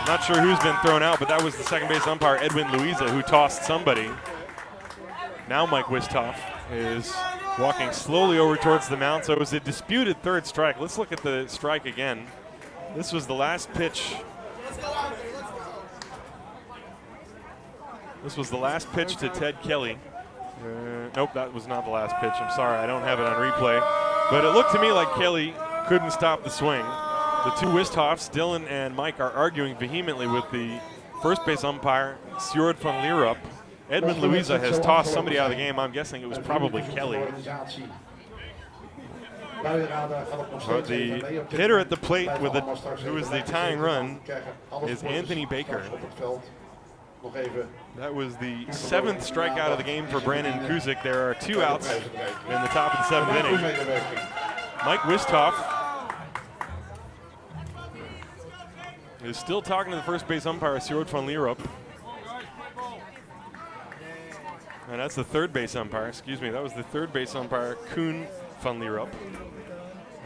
Not sure who's been thrown out, but that was the second base umpire, Edwin Louisa, who tossed somebody. Now Mike Wistoff is walking slowly over towards the mound. So it was a disputed 3rd strike. Let's look at the strike again. This was the last pitch. This was the last pitch to Ted Kelly. Nope, that was not the last pitch. I'm sorry, I don't have it on replay. But it looked to me like Kelly couldn't stop the swing. The 2 Wistoffs, Dylan and Mike, are arguing vehemently with the first base umpire, Sjoerd van Leerup. Edwin Louisa has tossed somebody out of the game. I'm guessing it was probably Kelly. But the hitter at the plate who is the tying run is Anthony Baker. That was the 7th strikeout of the game for Brandon Kuzik. There are 2 outs in the top of the 7th inning. Mike Wistoff is still talking to the first base umpire, Sjoerd van Leerup. And that's the third base umpire, excuse me. That was the third base umpire, Koen van Leerup.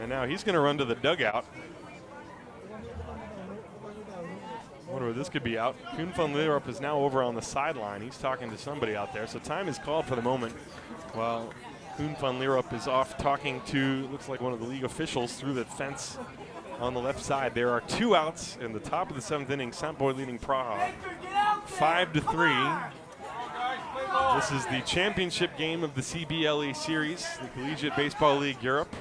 And now he's going to run to the dugout. I wonder if this could be out. Koen van Leerup is now over on the sideline. He's talking to somebody out there. So time is called for the moment while Koen van Leeurup is off talking to, looks like one of the league officials through the fence on the left side. There are 2 outs in the top of the 7th inning. Sant Boi leading Praha 5-3. This is the championship game of the CBLE series, the Collegiate Baseball League Europe.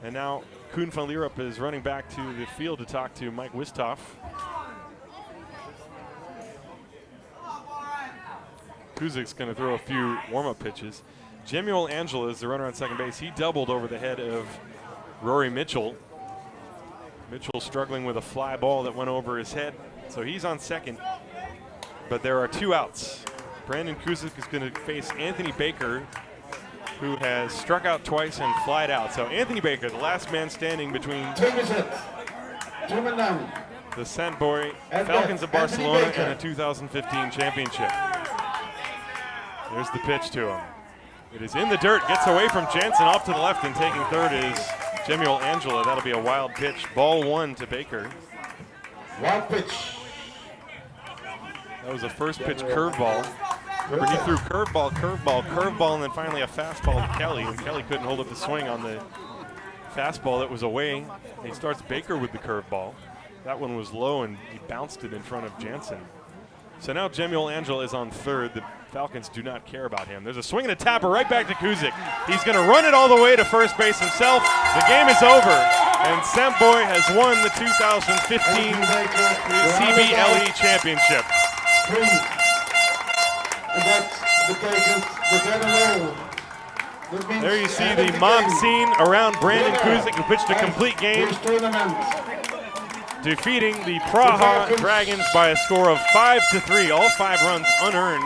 And now Koen van Leeurup is running back to the field to talk to Mike Wisthoff. Kuzik's going to throw a few warm-up pitches. Jemuel Angela is the runner on second base. He doubled over the head of Rory Mitchell. Mitchell struggling with a fly ball that went over his head, so he's on second. But there are 2 outs. Brandon Kuzik is going to face Anthony Baker, who has struck out twice and flied out. So Anthony Baker, the last man standing between the Sant Boi Falcons of Barcelona and the 2015 championship. There's the pitch to him. It is in the dirt, gets away from Jansen off to the left, and taking third is Jemuel Angela. That'll be a wild pitch. Ball 1 to Baker. Wild pitch. That was a first pitch curveball, where he threw curveball, curveball, curveball, and then finally a fastball to Kelly, and Kelly couldn't hold up the swing on the fastball that was away. He starts Baker with the curveball. That one was low, and he bounced it in front of Jansen. So now Jemuel Angela is on third. The Falcons do not care about him. There's a swing and a tapper right back to Kuzik. He's going to run it all the way to first base himself. The game is over, and Sant Boi has won the 2015 CBLE Championship. There you see the mob scene around Brandon Kuzik, who pitched a complete game, defeating the Praha Dragons by a score of 5-3. All 5 runs unearned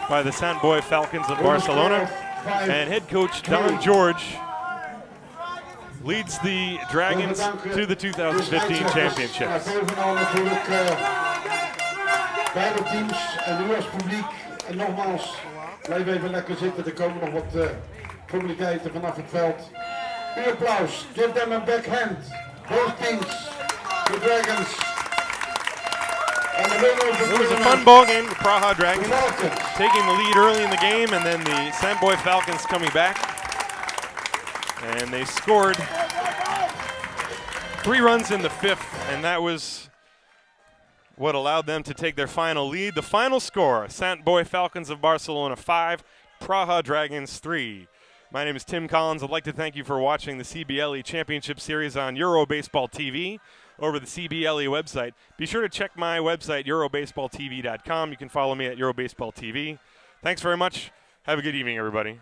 by the Sant Boi Falcons of Barcelona. And head coach Don George leads the Dragons to the 2015 championships. Beide teams en nu als publiek. En nogmaals, blijf even lekker zitten. Er komen nog wat formaliteiten vanaf het veld. Uw applaus. Give them a backhand. Both teams. The Dragons. And the winner of the It was a fun ball game. The Praha Dragons taking the lead early in the game, and then the Sant Boi Falcons coming back. And they scored 3 runs in the 5th, and that was what allowed them to take their final lead. The final score, Sant Boi Falcons of Barcelona 5, Praha Dragons 3. My name is Tim Collins. I'd like to thank you for watching the CBLE Championship Series on Eurobaseball TV over the CBLE website. Be sure to check my website, eurobaseballtv.com. You can follow me at Eurobaseball TV. Thanks very much. Have a good evening, everybody.